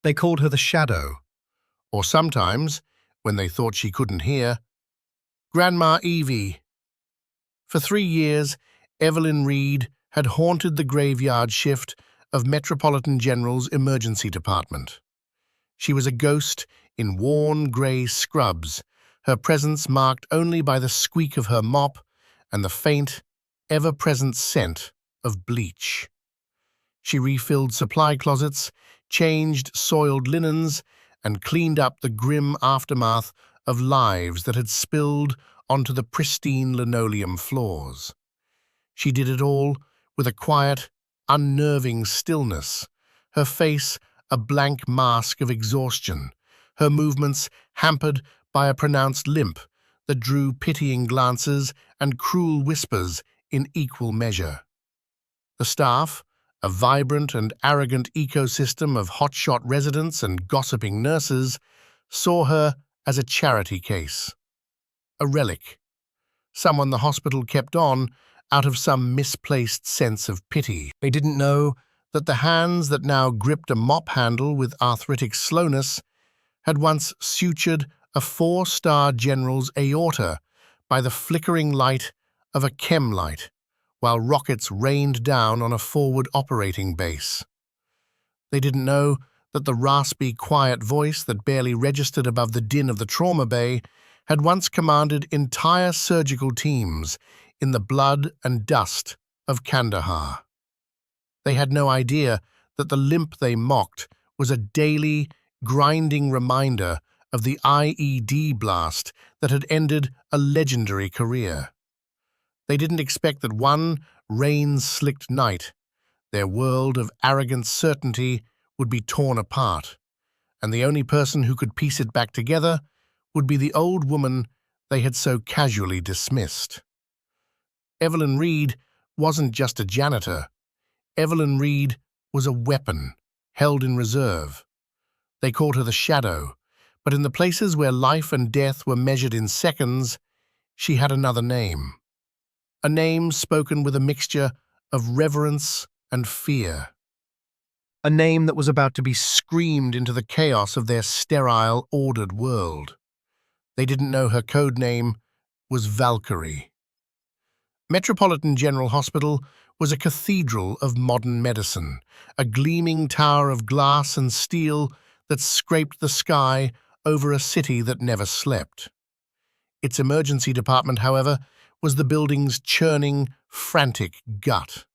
They called her the Shadow. Or sometimes, when they thought she couldn't hear, Grandma Evie. For 3 years, Evelyn Reed had haunted the graveyard shift of Metropolitan General's emergency department. She was a ghost in worn grey scrubs, her presence marked only by the squeak of her mop and the faint, ever-present scent of bleach. She refilled supply closets, changed soiled linens, and cleaned up the grim aftermath of lives that had spilled onto the pristine linoleum floors. She did it all with a quiet, unnerving stillness, her face a blank mask of exhaustion, her movements hampered by a pronounced limp that drew pitying glances and cruel whispers in equal measure. The staff, a vibrant and arrogant ecosystem of hotshot residents and gossiping nurses, saw her as a charity case, a relic, someone the hospital kept on out of some misplaced sense of pity. They didn't know that the hands that now gripped a mop handle with arthritic slowness had once sutured a 4-star general's aorta by the flickering light of a chem light, while rockets rained down on a forward operating base. They didn't know that the raspy, quiet voice that barely registered above the din of the trauma bay had once commanded entire surgical teams in the blood and dust of Kandahar. They had no idea that the limp they mocked was a daily, grinding reminder of the IED blast that had ended a legendary career. They didn't expect that one rain-slicked night, their world of arrogant certainty would be torn apart, and the only person who could piece it back together would be the old woman they had so casually dismissed. Evelyn Reed wasn't just a janitor. Evelyn Reed was a weapon, held in reserve. They called her the Shadow, but in the places where life and death were measured in seconds, she had another name. A name spoken with a mixture of reverence and fear. A name that was about to be screamed into the chaos of their sterile, ordered world. They didn't know her code name was Valkyrie. Metropolitan General Hospital was a cathedral of modern medicine, a gleaming tower of glass and steel that scraped the sky over a city that never slept. Its emergency department, however, was the building's churning, frantic gut.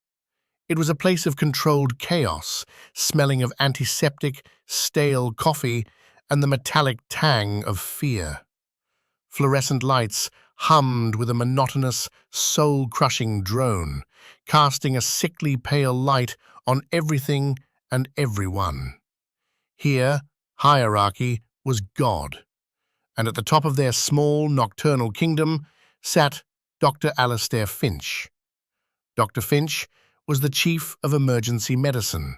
It was a place of controlled chaos, smelling of antiseptic, stale coffee and the metallic tang of fear. Fluorescent lights hummed with a monotonous, soul-crushing drone, casting a sickly pale light on everything and everyone. Here, hierarchy was God, and at the top of their small, nocturnal kingdom sat Dr. Alastair Finch. Dr. Finch was the Chief of Emergency Medicine,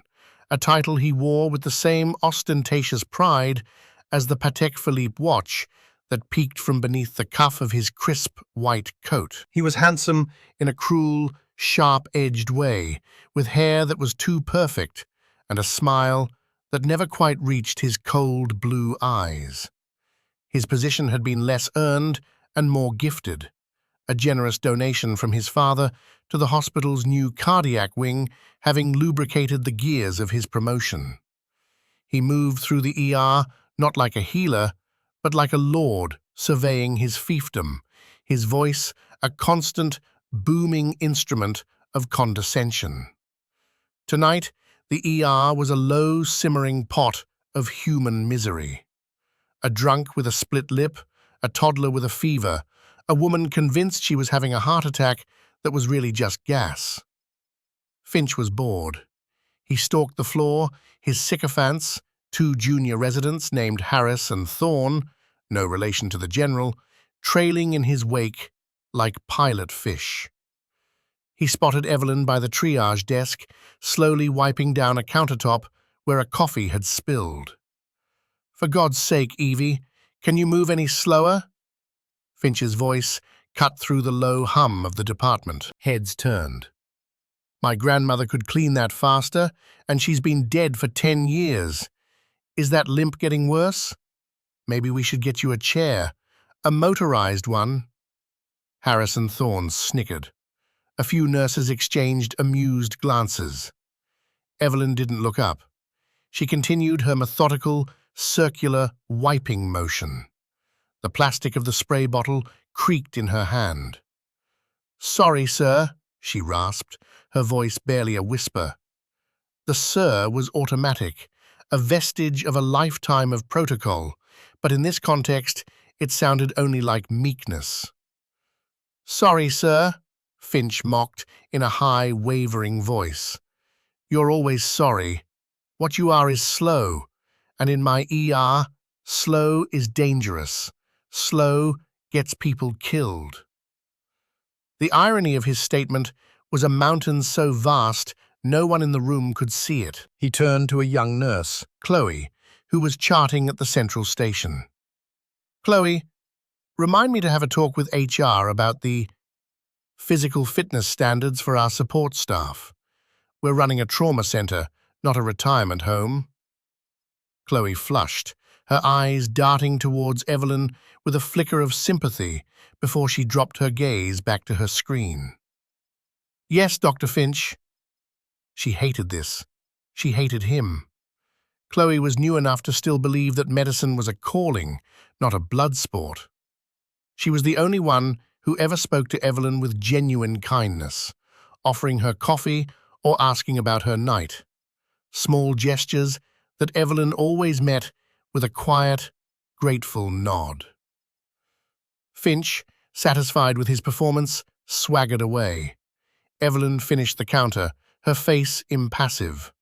a title he wore with the same ostentatious pride as the Patek Philippe watch that peeked from beneath the cuff of his crisp white coat. He was handsome in a cruel, sharp-edged way, with hair that was too perfect and a smile that never quite reached his cold blue eyes. His position had been less earned and more gifted, a generous donation from his father to the hospital's new cardiac wing having lubricated the gears of his promotion. He moved through the ER not like a healer, but like a lord surveying his fiefdom, his voice a constant, booming instrument of condescension. Tonight, the ER was a low, simmering pot of human misery. A drunk with a split lip, a toddler with a fever, a woman convinced she was having a heart attack that was really just gas. Finch was bored. He stalked the floor, his sycophants, 2 junior residents named Harris and Thorne, no relation to the general, trailing in his wake like pilot fish. He spotted Evelyn by the triage desk, slowly wiping down a countertop where a coffee had spilled. "For God's sake, Evie, can you move any slower?" Finch's voice cut through the low hum of the department. Heads turned. "My grandmother could clean that faster, and she's been dead for 10 years. Is that limp getting worse? Maybe we should get you a chair, a motorized one." Harrison Thorne snickered. A few nurses exchanged amused glances. Evelyn didn't look up. She continued her methodical, circular wiping motion. The plastic of the spray bottle creaked in her hand. "Sorry, sir," she rasped, her voice barely a whisper. The "sir" was automatic, a vestige of a lifetime of protocol, but in this context it sounded only like meekness. "Sorry, sir," Finch mocked in a high, wavering voice. "You're always sorry. What you are is slow, and in my ER, slow is dangerous. Slow gets people killed." The irony of his statement was a mountain so vast no one in the room could see it. He turned to a young nurse, Chloe, who was charting at the central station. "Chloe, remind me to have a talk with HR about the physical fitness standards for our support staff. We're running a trauma center, not a retirement home." Chloe flushed, her eyes darting towards Evelyn with a flicker of sympathy before she dropped her gaze back to her screen. "Yes, Dr. Finch." She hated this. She hated him. Chloe was new enough to still believe that medicine was a calling, not a blood sport. She was the only one who ever spoke to Evelyn with genuine kindness, offering her coffee or asking about her night. Small gestures that Evelyn always met with a quiet, grateful nod. Finch, satisfied with his performance, swaggered away. Evelyn finished the counter, her face impassive.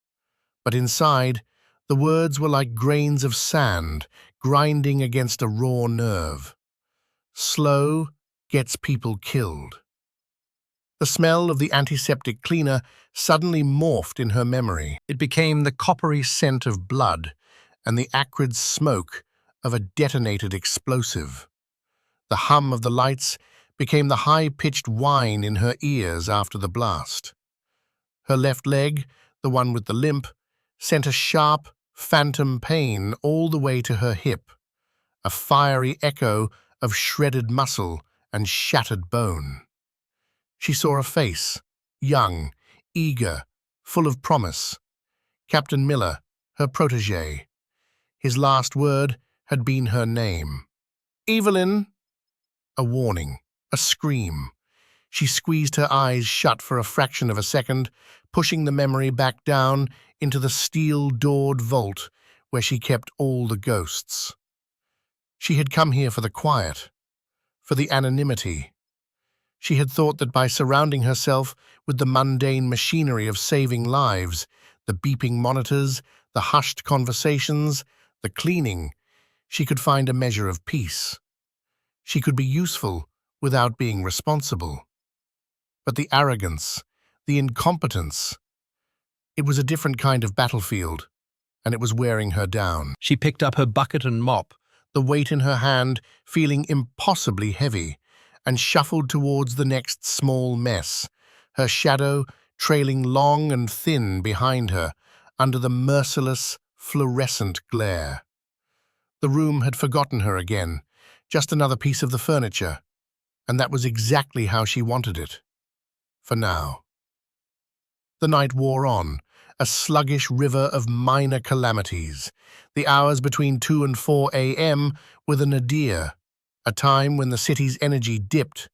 But inside, the words were like grains of sand grinding against a raw nerve. Slow gets people killed. The smell of the antiseptic cleaner suddenly morphed in her memory. It became the coppery scent of blood and the acrid smoke of a detonated explosive. The hum of the lights became the high-pitched whine in her ears after the blast. Her left leg, the one with the limp, sent a sharp, phantom pain all the way to her hip, a fiery echo of shredded muscle and shattered bone. She saw a face, young, eager, full of promise. Captain Miller, her protégé. His last word had been her name. "Evelyn!" A warning, a scream. She squeezed her eyes shut for a fraction of a second, pushing the memory back down into the steel-doored vault where she kept all the ghosts. She had come here for the quiet, for the anonymity. She had thought that by surrounding herself with the mundane machinery of saving lives, the beeping monitors, the hushed conversations, the cleaning, she could find a measure of peace. She could be useful without being responsible. But the arrogance, the incompetence, it was a different kind of battlefield, and it was wearing her down. She picked up her bucket and mop, the weight in her hand feeling impossibly heavy, and shuffled towards the next small mess, her shadow trailing long and thin behind her under the merciless, fluorescent glare. The room had forgotten her again, just another piece of the furniture, and that was exactly how she wanted it. For now. The night wore on, a sluggish river of minor calamities. The hours between 2 and 4 a.m. were the nadir, a time when the city's energy dipped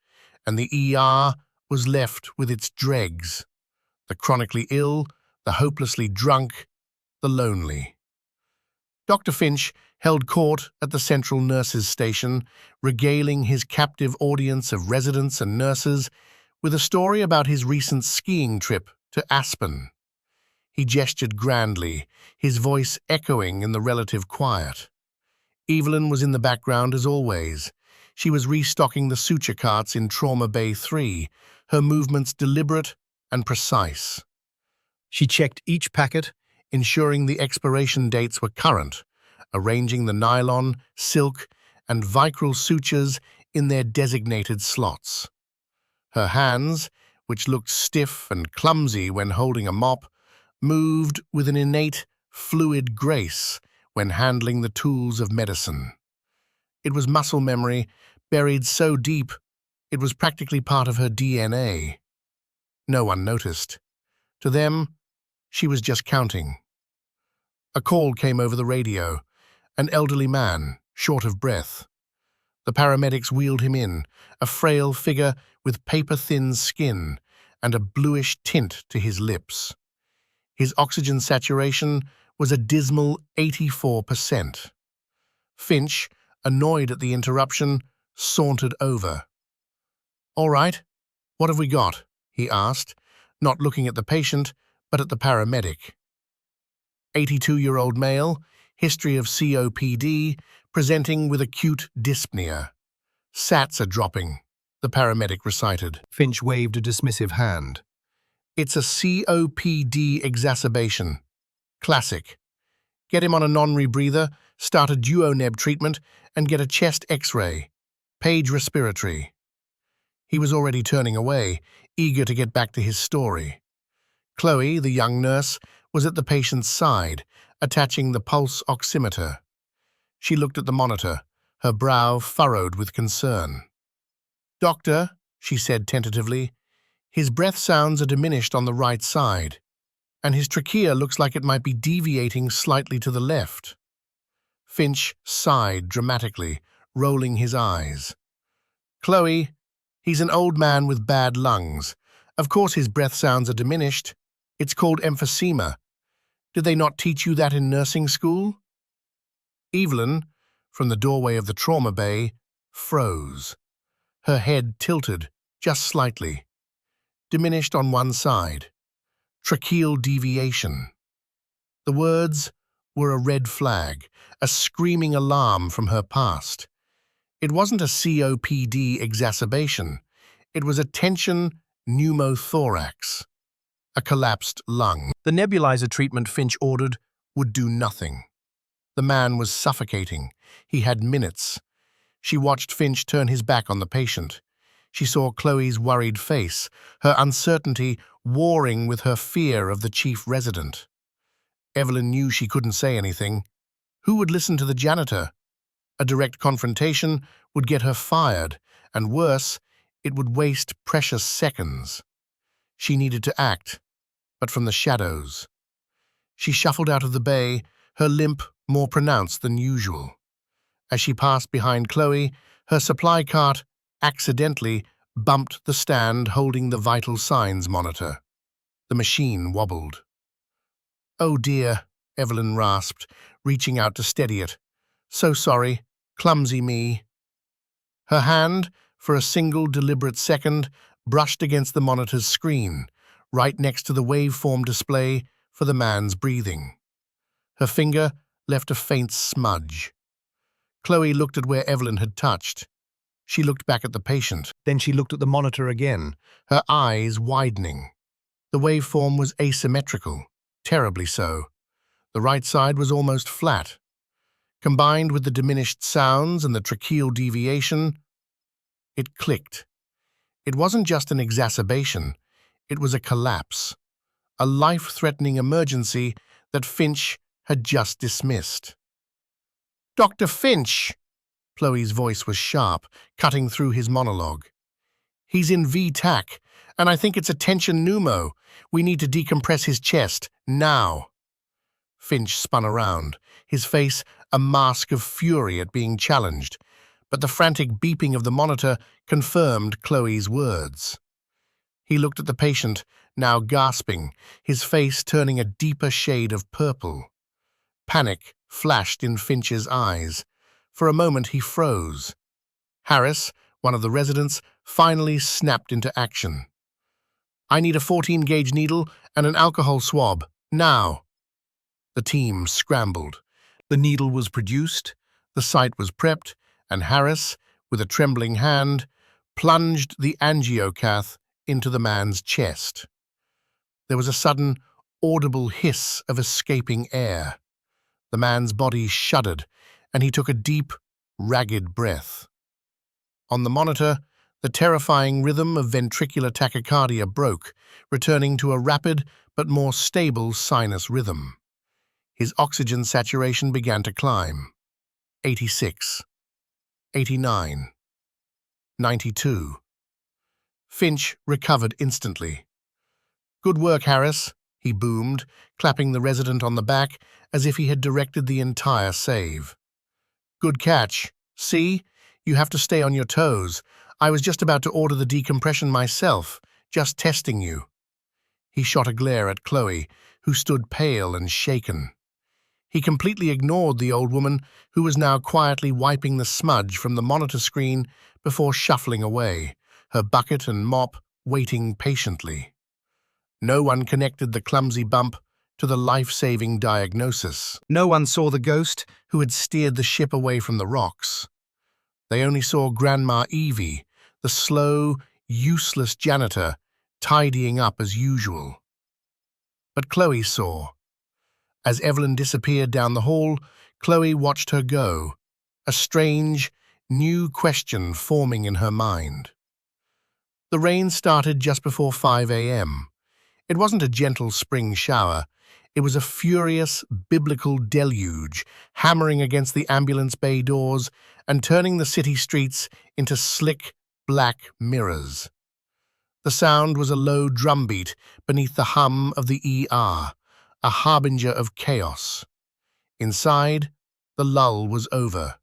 and the ER was left with its dregs. The chronically ill, the hopelessly drunk, the lonely. Dr. Finch held court at the Central Nurses' Station, regaling his captive audience of residents and nurses with a story about his recent skiing trip to Aspen. He gestured grandly, his voice echoing in the relative quiet. Evelyn was in the background as always. She was restocking the suture carts in Trauma Bay 3, her movements deliberate and precise. She checked each packet, ensuring the expiration dates were current, arranging the nylon, silk, and vicryl sutures in their designated slots. Her hands, which looked stiff and clumsy when holding a mop, moved with an innate, fluid grace when handling the tools of medicine. It was muscle memory, buried so deep it was practically part of her DNA. No one noticed. To them, she was just counting. A call came over the radio. An elderly man, short of breath. The paramedics wheeled him in, a frail figure with paper-thin skin and a bluish tint to his lips. His oxygen saturation was a dismal 84%. Finch, annoyed at the interruption, sauntered over. "All right, what have we got?" he asked, not looking at the patient, but at the paramedic. 82-year-old male, history of COPD, presenting with acute dyspnea. "Sats are dropping," the paramedic recited. Finch waved a dismissive hand. "It's a COPD exacerbation. Classic. Get him on a non-rebreather, start a duoneb treatment, and get a chest X-ray. Page respiratory." He was already turning away, eager to get back to his story. Chloe, the young nurse, was at the patient's side, attaching the pulse oximeter. She looked at the monitor, her brow furrowed with concern. "Doctor," she said tentatively, "his breath sounds are diminished on the right side, and his trachea looks like it might be deviating slightly to the left." Finch sighed dramatically, rolling his eyes. "Chloe, he's an old man with bad lungs. Of course his breath sounds are diminished. It's called emphysema. Did they not teach you that in nursing school?" Evelyn, from the doorway of the trauma bay, froze. Her head tilted, just slightly. Diminished on one side. Tracheal deviation. The words were a red flag, a screaming alarm from her past. It wasn't a COPD exacerbation. It was a tension pneumothorax, a collapsed lung. The nebulizer treatment Finch ordered would do nothing. The man was suffocating. He had minutes. She watched Finch turn his back on the patient. She saw Chloe's worried face, her uncertainty warring with her fear of the chief resident. Evelyn knew she couldn't say anything. Who would listen to the janitor? A direct confrontation would get her fired, and worse, it would waste precious seconds. She needed to act, but from the shadows. She shuffled out of the bay, her limp more pronounced than usual. As she passed behind Chloe, her supply cart accidentally bumped the stand holding the vital signs monitor. The machine wobbled. "Oh dear," Evelyn rasped, reaching out to steady it. "So sorry. Clumsy me." Her hand, for a single deliberate second, brushed against the monitor's screen, right next to the waveform display for the man's breathing. Her finger left a faint smudge. Chloe looked at where Evelyn had touched. She looked back at the patient. Then she looked at the monitor again, her eyes widening. The waveform was asymmetrical, terribly so. The right side was almost flat. Combined with the diminished sounds and the tracheal deviation, it clicked. It wasn't just an exacerbation, it was a collapse, a life-threatening emergency that Finch had just dismissed. "Dr. Finch!" Chloe's voice was sharp, cutting through his monologue. "He's in V-TAC, and I think it's a tension pneumo. We need to decompress his chest, now." Finch spun around, his face a mask of fury at being challenged, but the frantic beeping of the monitor confirmed Chloe's words. He looked at the patient, now gasping, his face turning a deeper shade of purple. Panic flashed in Finch's eyes. For a moment he froze. Harris, one of the residents, finally snapped into action. "I need a 14-gauge needle and an alcohol swab, now." The team scrambled. The needle was produced, the site was prepped, and Harris, with a trembling hand, plunged the angiocath into the man's chest. There was a sudden, audible hiss of escaping air. The man's body shuddered, and he took a deep, ragged breath. On the monitor, the terrifying rhythm of ventricular tachycardia broke, returning to a rapid but more stable sinus rhythm. His oxygen saturation began to climb. 86. 89. 92. Finch recovered instantly. "Good work, Harris," he boomed, clapping the resident on the back as if he had directed the entire save. "Good catch. See? You have to stay on your toes. I was just about to order the decompression myself, just testing you." He shot a glare at Chloe, who stood pale and shaken. He completely ignored the old woman, who was now quietly wiping the smudge from the monitor screen before shuffling away, her bucket and mop waiting patiently. No one connected the clumsy bump to the life-saving diagnosis. No one saw the ghost. Who had steered the ship away from the rocks. They only saw Grandma Evie, the slow, useless janitor, tidying up as usual. But Chloe saw. As Evelyn disappeared down the hall, Chloe watched her go, a strange, new question forming in her mind. The rain started just before 5 a.m. It wasn't a gentle spring shower. It was a furious, biblical deluge, hammering against the ambulance bay doors and turning the city streets into slick, black mirrors. The sound was a low drumbeat beneath the hum of the ER, a harbinger of chaos. Inside, the lull was over.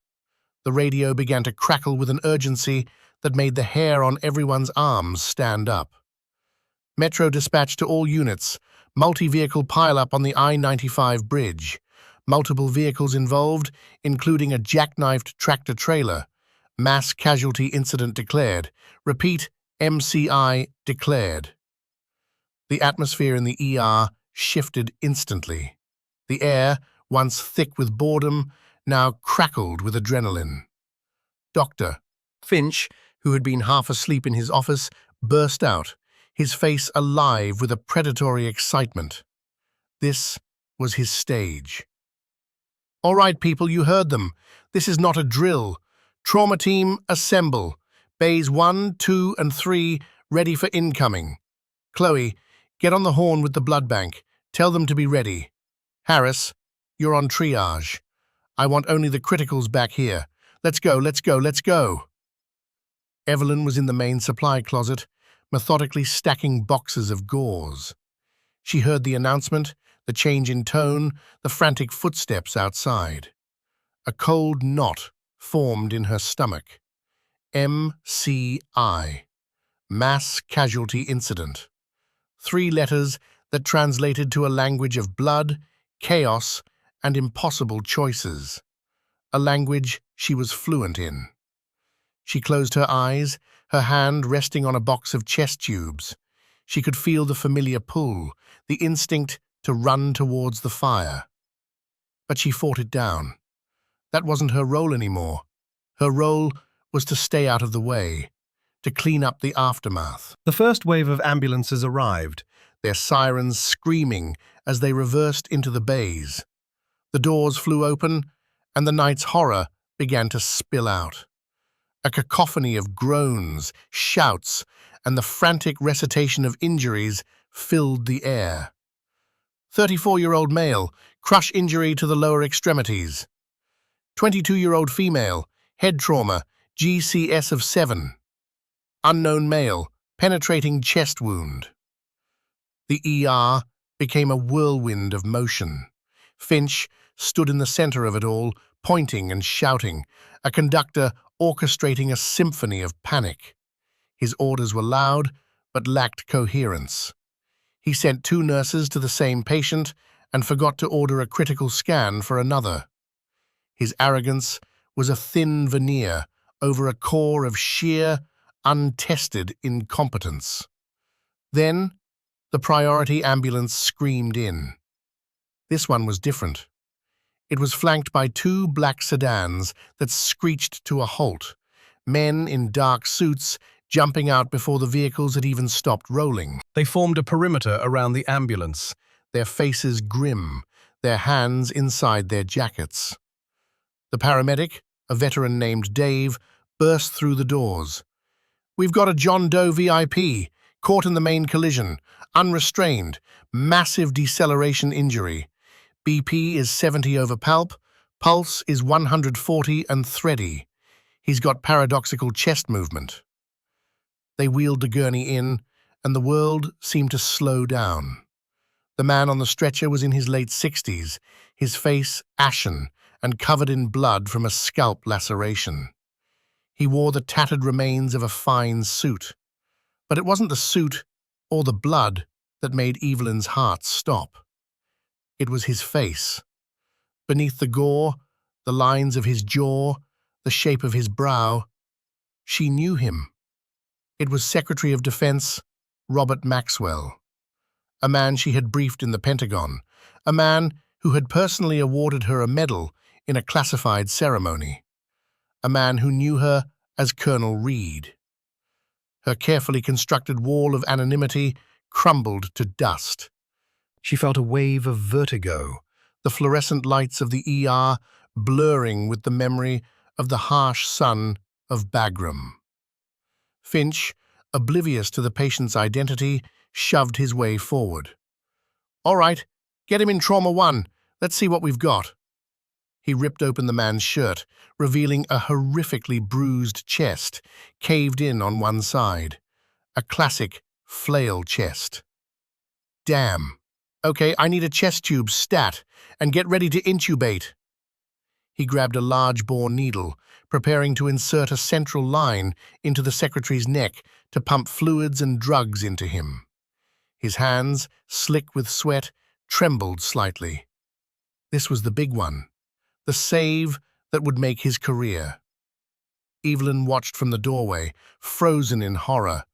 The radio began to crackle with an urgency that made the hair on everyone's arms stand up. "Metro dispatch to all units. Multi-vehicle pileup on the I-95 bridge. Multiple vehicles involved, including a jackknifed tractor-trailer. Mass casualty incident declared. Repeat, MCI declared." The atmosphere in the ER shifted instantly. The air, once thick with boredom, now crackled with adrenaline. Dr. Finch, who had been half asleep in his office, burst out, his face alive with a predatory excitement. This was his stage. "All right, people, you heard them. This is not a drill. Trauma team, assemble. Bays 1, 2, and 3 ready for incoming. Chloe, get on the horn with the blood bank. Tell them to be ready. Harris, you're on triage. I want only the criticals back here. Let's go, let's go, let's go." Evelyn was in the main supply closet, methodically stacking boxes of gauze. She heard the announcement, the change in tone, the frantic footsteps outside. A cold knot formed in her stomach. MCI. Mass Casualty Incident. 3 letters that translated to a language of blood, chaos, and impossible choices. A language she was fluent in. She closed her eyes, her hand resting on a box of chest tubes. She could feel the familiar pull, the instinct to run towards the fire. But she fought it down. That wasn't her role anymore. Her role was to stay out of the way, to clean up the aftermath. The first wave of ambulances arrived, their sirens screaming as they reversed into the bays. The doors flew open, and the night's horror began to spill out. A cacophony of groans, shouts, and the frantic recitation of injuries filled the air. 34-year-old male, crush injury to the lower extremities. 22-year-old female, head trauma, GCS of 7. Unknown male, penetrating chest wound. The ER became a whirlwind of motion. Finch stood in the center of it all, pointing and shouting, a conductor orchestrating a symphony of panic. His orders were loud, but lacked coherence. He sent 2 nurses to the same patient and forgot to order a critical scan for another. His arrogance was a thin veneer over a core of sheer, untested incompetence. Then, the priority ambulance screamed in. This one was different. It was flanked by 2 black sedans that screeched to a halt, men in dark suits jumping out before the vehicles had even stopped rolling. They formed a perimeter around the ambulance, their faces grim, their hands inside their jackets. The paramedic, a veteran named Dave, burst through the doors. "We've got a John Doe VIP, caught in the main collision, unrestrained, massive deceleration injury. BP is 70 over palp, pulse is 140 and thready. He's got paradoxical chest movement. They wheeled the gurney in, and the world seemed to slow down. The man on the stretcher was in his late 60s, his face ashen and covered in blood from a scalp laceration. He wore the tattered remains of a fine suit. But it wasn't the suit or the blood that made Evelyn's heart stop. It was his face. Beneath the gore, the lines of his jaw, the shape of his brow, she knew him. It was Secretary of Defense Robert Maxwell, a man she had briefed in the Pentagon, a man who had personally awarded her a medal in a classified ceremony, a man who knew her as Colonel Reed. Her carefully constructed wall of anonymity crumbled to dust. She felt a wave of vertigo, The fluorescent lights of the ER blurring with the memory of the harsh sun of Bagram. Finch, oblivious to the patient's identity, shoved his way forward. "All right, get him in Trauma 1. Let's see what we've got." He ripped open the man's shirt, revealing a horrifically bruised chest, caved in on one side. A classic flail chest. "Damn. Okay, I need a chest tube stat, and get ready to intubate." He grabbed a large-bore needle, preparing to insert a central line into the secretary's neck to pump fluids and drugs into him. His hands, slick with sweat, trembled slightly. This was the big one, the save that would make his career. Evelyn watched from the doorway, frozen in horror.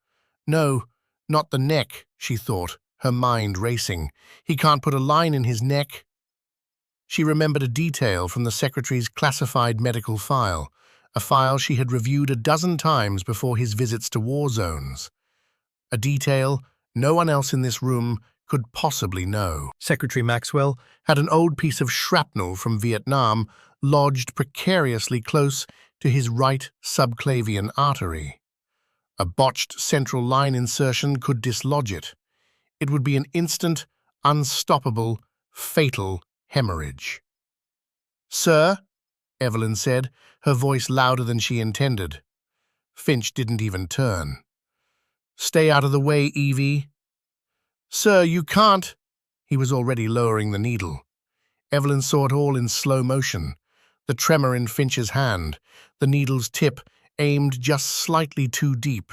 No, not the neck, she thought, her mind racing. He can't put a line in his neck. She remembered a detail from the secretary's classified medical file, a file she had reviewed a dozen times before his visits to war zones. A detail no one else in this room could possibly know. Secretary Maxwell Had an old piece of shrapnel from Vietnam lodged precariously close to his right subclavian artery. A botched central line insertion could dislodge it. It would be an instant, unstoppable, fatal hemorrhage. "Sir," Evelyn said, her voice louder than she intended. Finch didn't even turn. "Stay out of the way, Evie." "Sir, you can't." He was already lowering the needle. Evelyn saw it all in slow motion. The tremor in Finch's hand, the needle's tip aimed just slightly too deep,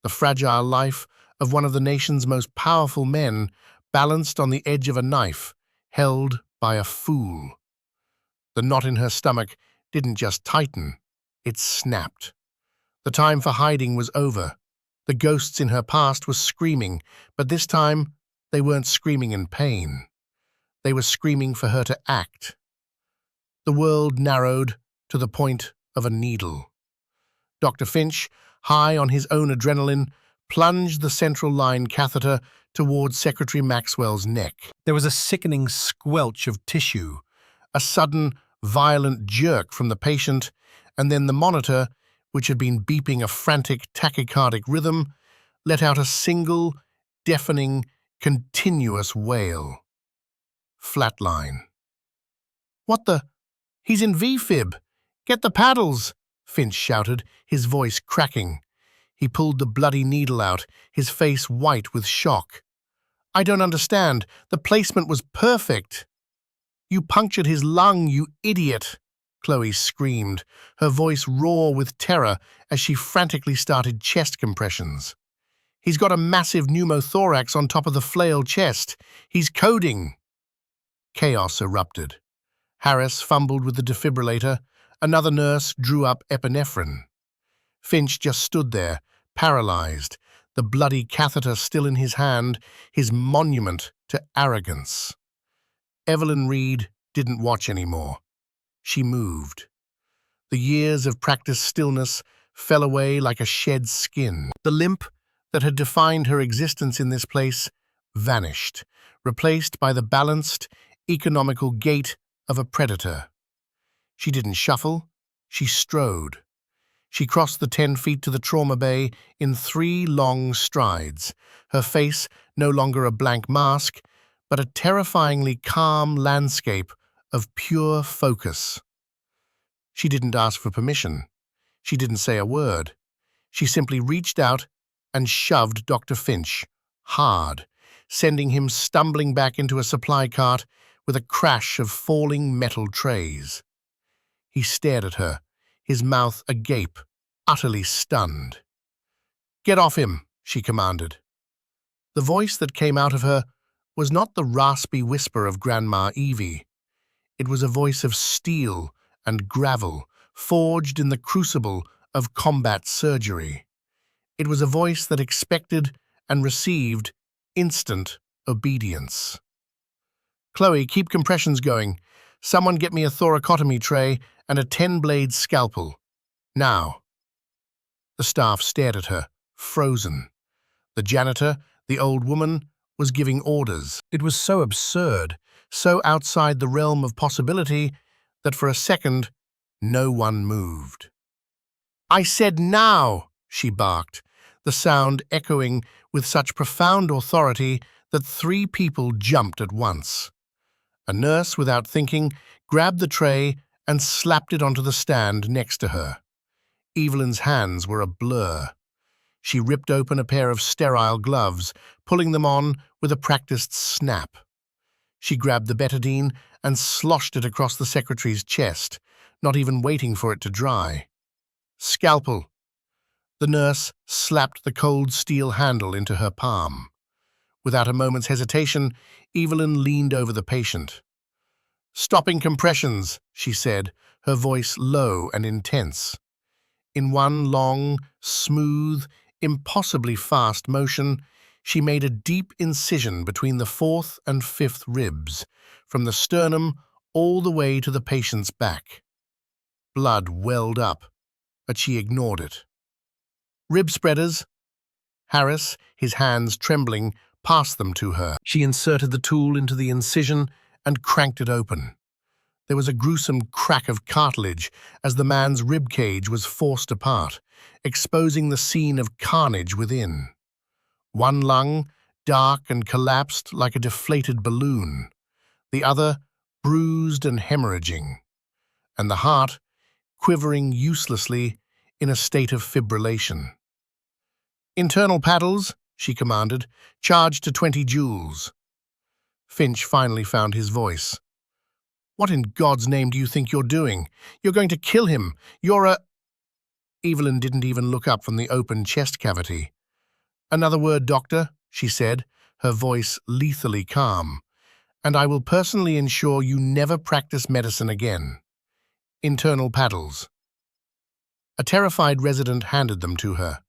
the fragile life of one of the nation's most powerful men balanced on the edge of a knife, held by a fool. The knot in her stomach didn't just tighten, it snapped. The time for hiding was over. The ghosts in her past were screaming, but this time they weren't screaming in pain. They were screaming for her to act. The world narrowed to the point of a needle. Dr. Finch, high on his own adrenaline, plunged the central line catheter towards Secretary Maxwell's neck. There was a sickening squelch of tissue, a sudden, violent jerk from the patient, and then the monitor, which had been beeping a frantic tachycardic rhythm, let out a single, deafening, continuous wail. Flatline. "What the? He's in V-fib! Get the paddles!" Finch shouted, his voice cracking. He pulled the bloody needle out, his face white with shock. "I don't understand. The placement was perfect." "You punctured his lung, you idiot!" Chloe screamed, her voice raw with terror as she frantically started chest compressions. "He's got a massive pneumothorax on top of the flail chest. He's coding." Chaos erupted. Harris fumbled with the defibrillator. Another nurse drew up epinephrine. Finch just stood there, paralyzed, the bloody catheter still in his hand, his monument to arrogance. Evelyn Reed didn't watch anymore. She moved. The years of practiced stillness fell away like a shed skin. The limp that had defined her existence in this place vanished, replaced by the balanced, economical gait of a predator. She didn't shuffle, she strode. She crossed the 10 feet to the trauma bay in 3 long strides, her face no longer a blank mask, but a terrifyingly calm landscape of pure focus. She didn't ask for permission. She didn't say a word. She simply reached out and shoved Dr. Finch hard, sending him stumbling back into a supply cart with a crash of falling metal trays. He stared at her, his mouth agape, utterly stunned. "Get off him," she commanded. The voice that came out of her was not the raspy whisper of Grandma Evie. It was a voice of steel and gravel, forged in the crucible of combat surgery. It was a voice that expected and received instant obedience. "Chloe, keep compressions going. Someone get me a thoracotomy tray and a 10-blade scalpel. Now." The staff stared at her, frozen. The janitor, the old woman, was giving orders. It was so absurd, so outside the realm of possibility, that for a second, no one moved. "I said now," she barked, the sound echoing with such profound authority that 3 people jumped at once. A nurse, without thinking, grabbed the tray and slapped it onto the stand next to her. Evelyn's hands were a blur. She ripped open a pair of sterile gloves, pulling them on with a practiced snap. She grabbed the betadine and sloshed it across the secretary's chest, not even waiting for it to dry. "Scalpel." The nurse slapped the cold steel handle into her palm. Without a moment's hesitation, Evelyn leaned over the patient. "Stopping compressions," she said, her voice low and intense. In one long, smooth, impossibly fast motion, she made a deep incision between the 4th and 5th ribs, from the sternum all the way to the patient's back. Blood welled up, but she ignored it. "Rib spreaders." Harris, his hands trembling, passed them to her. She inserted the tool into the incision and cranked it open. There was a gruesome crack of cartilage as the man's rib cage was forced apart, exposing the scene of carnage within. One lung, dark and collapsed like a deflated balloon. The other, bruised and hemorrhaging. And the heart, quivering uselessly in a state of fibrillation. "Internal paddles," she commanded, "charged to 20 joules. Finch finally found his voice. "What in God's name do you think you're doing? You're going to kill him. You're a—" Evelyn didn't even look up from the open chest cavity. "Another word, doctor," she said, her voice lethally calm, "and I will personally ensure you never practice medicine again. Internal paddles." A terrified resident handed them to her.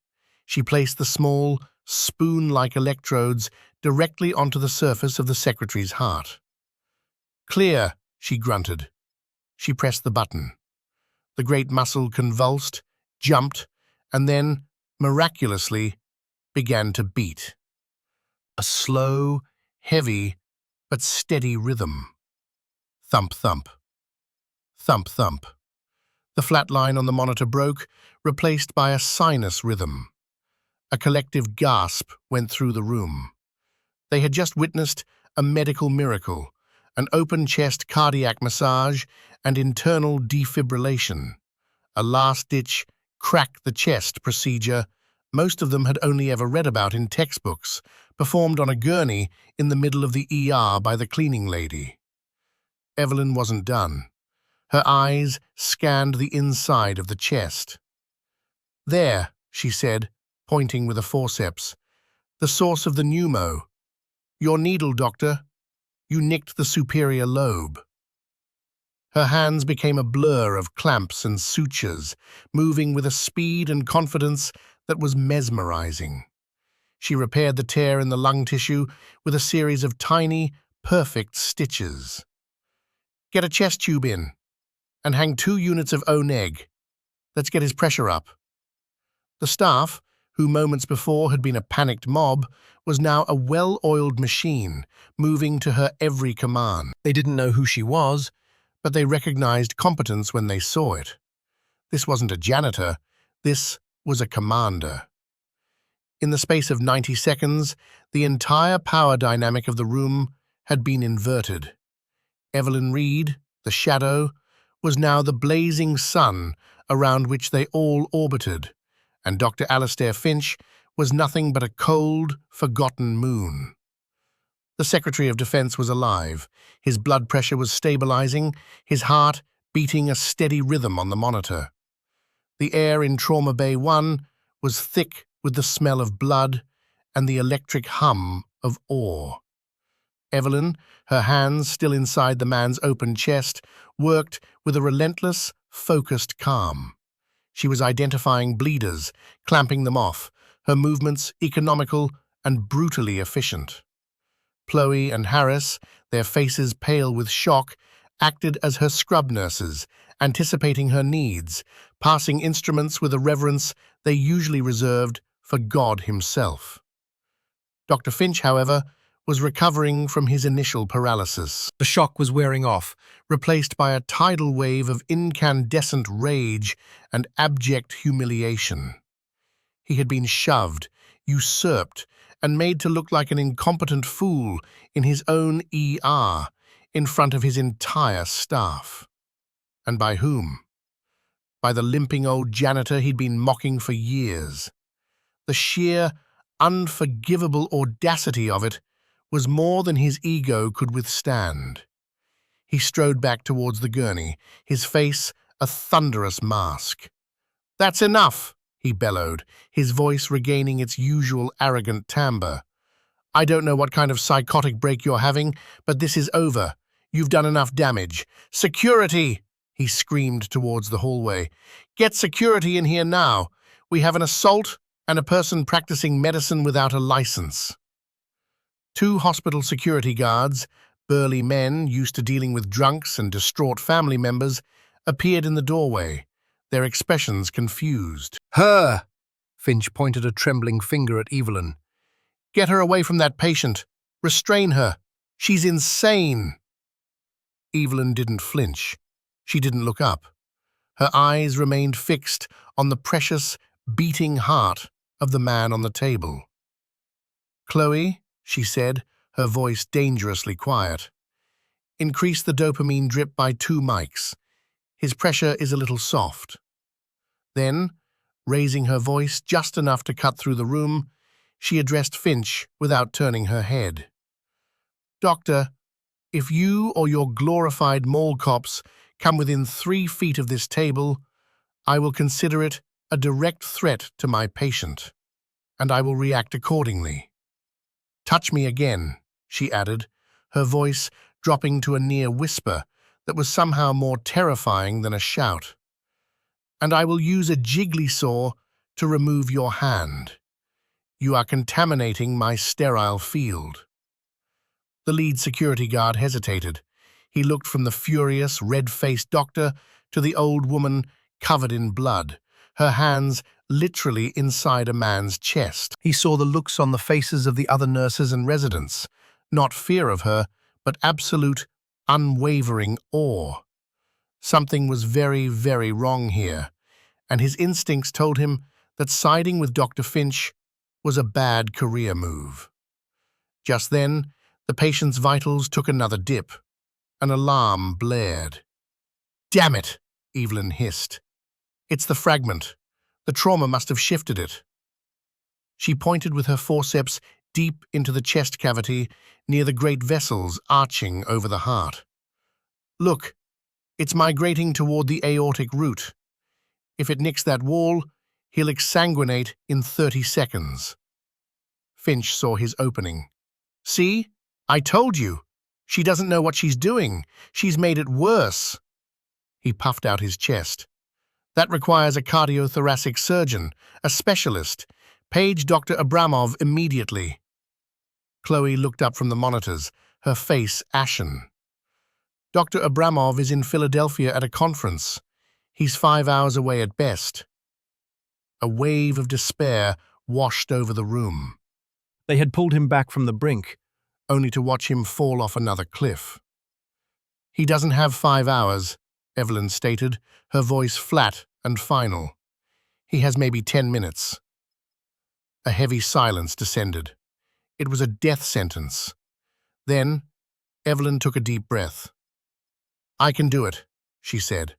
She placed the small, spoon-like electrodes directly onto the surface of the secretary's heart. "Clear," she grunted. She pressed the button. The great muscle convulsed, jumped, and then, miraculously, began to beat. A slow, heavy, but steady rhythm. Thump-thump. Thump-thump. The flat line on the monitor broke, replaced by a sinus rhythm. A collective gasp went through the room. They had just witnessed a medical miracle, an open-chest cardiac massage and internal defibrillation, a last-ditch crack-the-chest procedure most of them had only ever read about in textbooks, performed on a gurney in the middle of the ER by the cleaning lady. Evelyn wasn't done. Her eyes scanned the inside of the chest. "There," she said, pointing with a forceps, "the source of the pneumo. Your needle, doctor. You nicked the superior lobe." Her hands became a blur of clamps and sutures, moving with a speed and confidence that was mesmerizing. She repaired the tear in the lung tissue with a series of tiny, perfect stitches. "Get a chest tube in, and hang 2 units of O-neg. Let's get his pressure up." The staff, who moments before had been a panicked mob, was now a well-oiled machine, moving to her every command. They didn't know who she was, but they recognized competence when they saw it. This wasn't a janitor, this was a commander. In the space of 90 seconds, the entire power dynamic of the room had been inverted. Evelyn Reed, the shadow, was now the blazing sun around which they all orbited, and Dr. Alastair Finch was nothing but a cold, forgotten moon. The Secretary of Defense was alive. His blood pressure was stabilizing, his heart beating a steady rhythm on the monitor. The air in Trauma Bay 1 was thick with the smell of blood and the electric hum of awe. Evelyn, her hands still inside the man's open chest, worked with a relentless, focused calm. She was identifying bleeders, clamping them off, her movements economical and brutally efficient. Chloe and Harris, their faces pale with shock, acted as her scrub nurses, anticipating her needs, passing instruments with a reverence they usually reserved for God himself. Dr. Finch, however, was recovering from his initial paralysis. The shock was wearing off, replaced by a tidal wave of incandescent rage and abject humiliation. He had been shoved, usurped, and made to look like an incompetent fool in his own ER, in front of his entire staff. And by whom? By the limping old janitor he'd been mocking for years. The sheer, unforgivable audacity of it was more than his ego could withstand. He strode back towards the gurney, his face a thunderous mask. "That's enough," he bellowed, his voice regaining its usual arrogant timbre. "I don't know what kind of psychotic break you're having, but this is over. You've done enough damage. Security!" he screamed towards the hallway. "Get security in here now. We have an assault and a person practicing medicine without a license." 2 hospital security guards, burly men used to dealing with drunks and distraught family members, appeared in the doorway, their expressions confused. "Her!" Finch pointed a trembling finger at Evelyn. "Get her away from that patient. Restrain her. She's insane." Evelyn didn't flinch. She didn't look up. Her eyes remained fixed on the precious, beating heart of the man on the table. "Chloe," she said, her voice dangerously quiet, "increase the dopamine drip by 2 mics. His pressure is a little soft." Then, raising her voice just enough to cut through the room, she addressed Finch without turning her head. "Doctor, if you or your glorified mall cops come within 3 feet of this table, I will consider it a direct threat to my patient, and I will react accordingly. Touch me again," she added, her voice dropping to a near whisper that was somehow more terrifying than a shout. "And I will use a jiggly saw to remove your hand. You are contaminating my sterile field." The lead security guard hesitated. He looked from the furious, red-faced doctor to the old woman covered in blood, her hands literally inside a man's chest. He saw the looks on the faces of the other nurses and residents, not fear of her, but absolute, unwavering awe. Something was very, very wrong here, and his instincts told him that siding with Dr. Finch was a bad career move. Just then, the patient's vitals took another dip. An alarm blared. "Damn it!" Evelyn hissed. "It's the fragment. The trauma must have shifted it." She pointed with her forceps deep into the chest cavity near the great vessels arching over the heart. "Look, it's migrating toward the aortic root. If it nicks that wall, he'll exsanguinate in 30 seconds. Finch saw his opening. "See? I told you. She doesn't know what she's doing. She's made it worse." He puffed out his chest. "That requires a cardiothoracic surgeon, a specialist. Page Dr. Abramov immediately." Chloe looked up from the monitors, her face ashen. "Dr. Abramov is in Philadelphia at a conference. He's 5 hours away at best." A wave of despair washed over the room. They had pulled him back from the brink, only to watch him fall off another cliff. "He doesn't have 5 hours," Evelyn stated, her voice flat and final. "He has maybe 10 minutes. A heavy silence descended. It was a death sentence. Then, Evelyn took a deep breath. "I can do it," she said.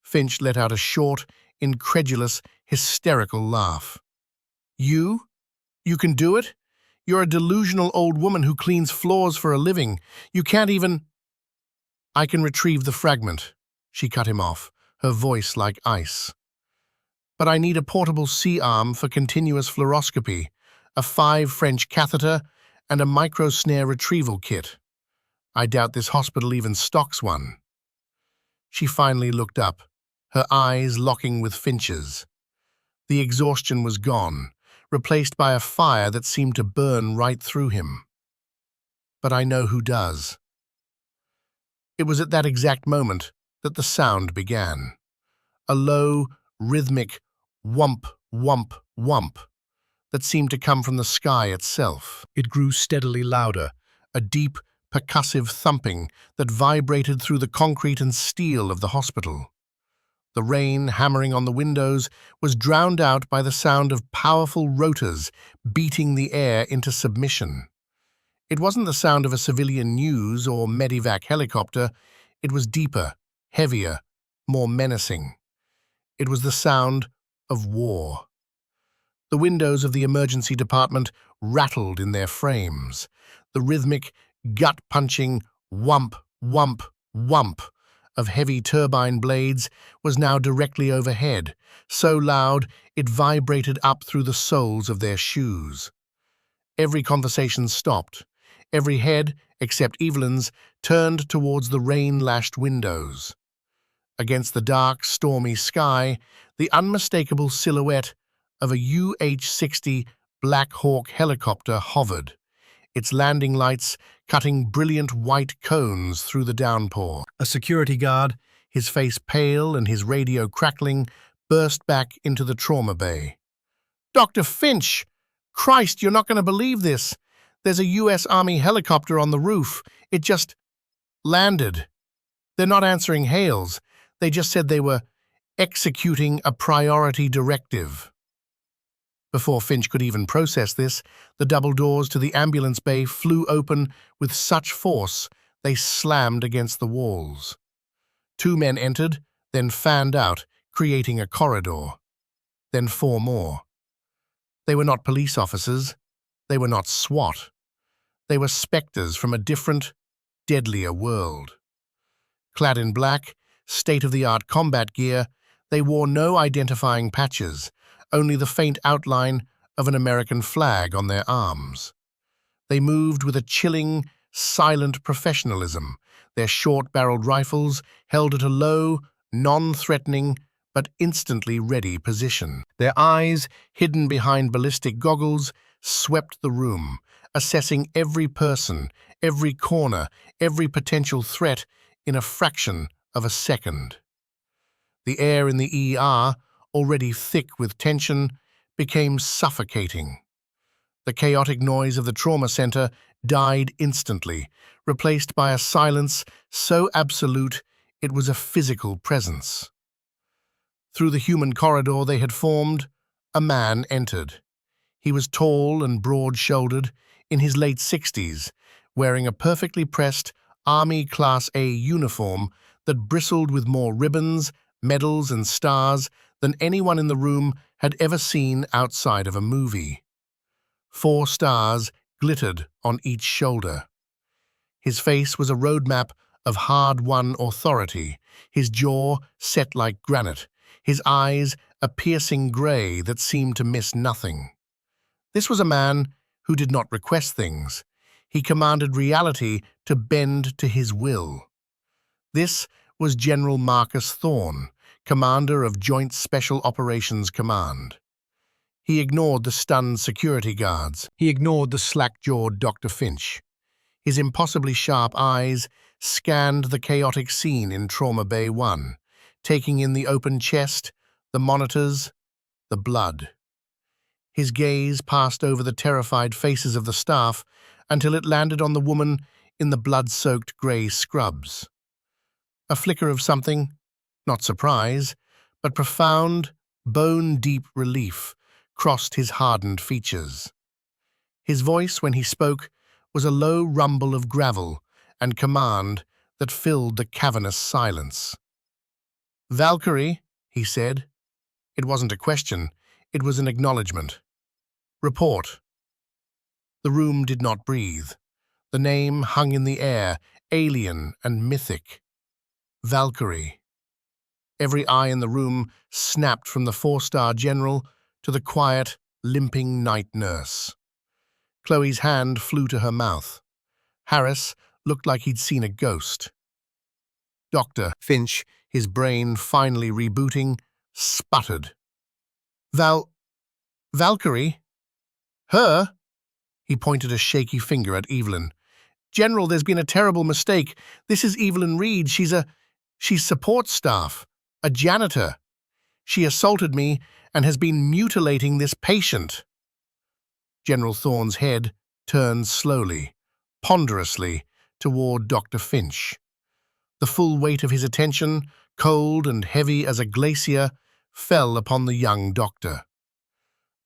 Finch let out a short, incredulous, hysterical laugh. "You? You can do it? You're a delusional old woman who cleans floors for a living. You can't even—" "I can retrieve the fragment," she cut him off, her voice like ice. "But I need a portable C-arm for continuous fluoroscopy, a 5 French catheter, and a micro-snare retrieval kit. I doubt this hospital even stocks one." She finally looked up, her eyes locking with Finch's. The exhaustion was gone, replaced by a fire that seemed to burn right through him. "But I know who does." It was at that exact moment that the sound began. A low, rhythmic whump, whump, whump that seemed to come from the sky itself. It grew steadily louder, A deep, percussive thumping that vibrated through the concrete and steel of the hospital. The rain hammering on the windows was drowned out by the sound of powerful rotors beating the air into submission. It wasn't the sound of a civilian news or medevac helicopter. It was deeper, heavier, more menacing. It was the sound of war. The windows of the emergency department rattled in their frames. The rhythmic, gut-punching whump, whump, whump of heavy turbine blades was now directly overhead, so loud it vibrated up through the soles of their shoes. Every conversation stopped. Every head, except Evelyn's, turned towards the rain-lashed windows. Against the dark, stormy sky, the unmistakable silhouette of a UH-60 Black Hawk helicopter hovered, its landing lights cutting brilliant white cones through the downpour. a security guard, His face pale and his radio crackling, burst back into the trauma bay. "Dr. Finch! Christ, you're not going to believe this! There's a U.S. Army helicopter on the roof. It just landed. They're not answering hails. They just said they were executing a priority directive." Before Finch could even process this, the double doors to the ambulance bay flew open with such force they slammed against the walls. 2 men entered, then fanned out, creating a corridor. Then 4 more. They were not police officers. They were not SWAT. They were specters from a different, deadlier world. Clad in black, state-of-the-art combat gear, they wore no identifying patches, only the faint outline of an American flag on their arms. They moved with a chilling, silent professionalism, their short-barreled rifles held at a low, non-threatening, but instantly ready position. Their eyes, hidden behind ballistic goggles, swept the room, assessing every person, every corner, every potential threat in a fraction of a second. The air in the ER, already thick with tension, became suffocating. The chaotic noise of the trauma center died instantly, replaced by a silence so absolute it was a physical presence. Through the human corridor they had formed, a man entered. He was tall and broad-shouldered, in his late 60s, wearing a perfectly pressed Army Class A uniform that bristled with more ribbons, medals, and stars than anyone in the room had ever seen outside of a movie. 4 stars glittered on each shoulder. His face was a roadmap of hard-won authority, his jaw set like granite, his eyes a piercing grey that seemed to miss nothing. This was a man who did not request things. He commanded reality to bend to his will. This was General Marcus Thorne, commander of Joint Special Operations Command. He ignored the stunned security guards. He ignored the slack-jawed Dr. Finch. His impossibly sharp eyes scanned the chaotic scene in Trauma Bay 1, taking in the open chest, the monitors, the blood. His gaze passed over the terrified faces of the staff until it landed on the woman in the blood-soaked grey scrubs. A flicker of something, not surprise, but profound, bone-deep relief crossed his hardened features. His voice, when he spoke, was a low rumble of gravel, and command that filled the cavernous silence. "Valkyrie," he said. It wasn't a question, it was an acknowledgement. "Report." The room did not breathe. The name hung in the air, alien and mythic. Valkyrie. Every eye in the room snapped from the four-star general to the quiet, limping night nurse. Chloe's hand flew to her mouth. Harris looked like he'd seen a ghost. Dr. Finch, his brain finally rebooting, sputtered. Valkyrie? Her?" He pointed a shaky finger at Evelyn. "General, there's been a terrible mistake. This is Evelyn Reed. She's support staff, a janitor. She assaulted me and has been mutilating this patient." General Thorne's head turned slowly, ponderously, toward Dr. Finch. The full weight of his attention, cold and heavy as a glacier, fell upon the young doctor.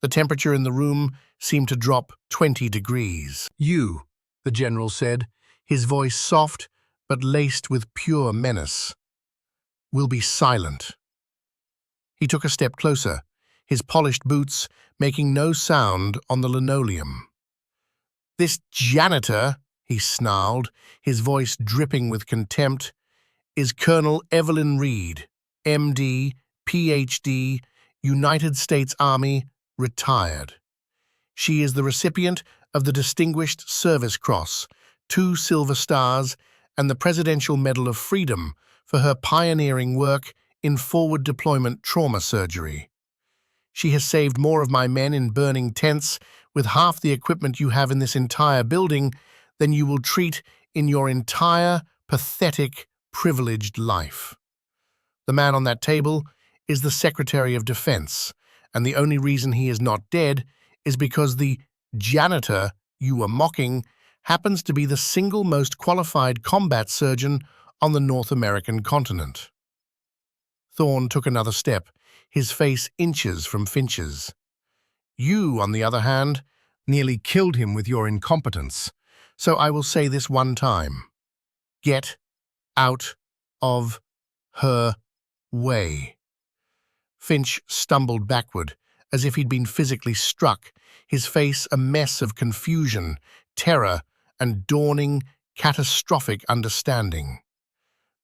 The temperature in the room seemed to drop 20 degrees. "You," the general said, his voice soft but laced with pure menace, "will be silent." He took a step closer, his polished boots making no sound on the linoleum. "This janitor," he snarled, his voice dripping with contempt, "is Colonel Evelyn Reed, M.D., Ph.D., United States Army, retired. She is the recipient of the Distinguished Service Cross, 2 Silver Stars, and the Presidential Medal of Freedom for her pioneering work in forward deployment trauma surgery. She has saved more of my men in burning tents with half the equipment you have in this entire building than you will treat in your entire pathetic, privileged life. The man on that table is the Secretary of Defense, and the only reason he is not dead is because the janitor you were mocking happens to be the single most qualified combat surgeon on the North American continent." Thorne took another step, his face inches from Finch's. "You, on the other hand, nearly killed him with your incompetence, so I will say this one time. Get out of her way." Finch stumbled backward, as if he'd been physically struck, his face a mess of confusion, terror, and dawning, catastrophic understanding.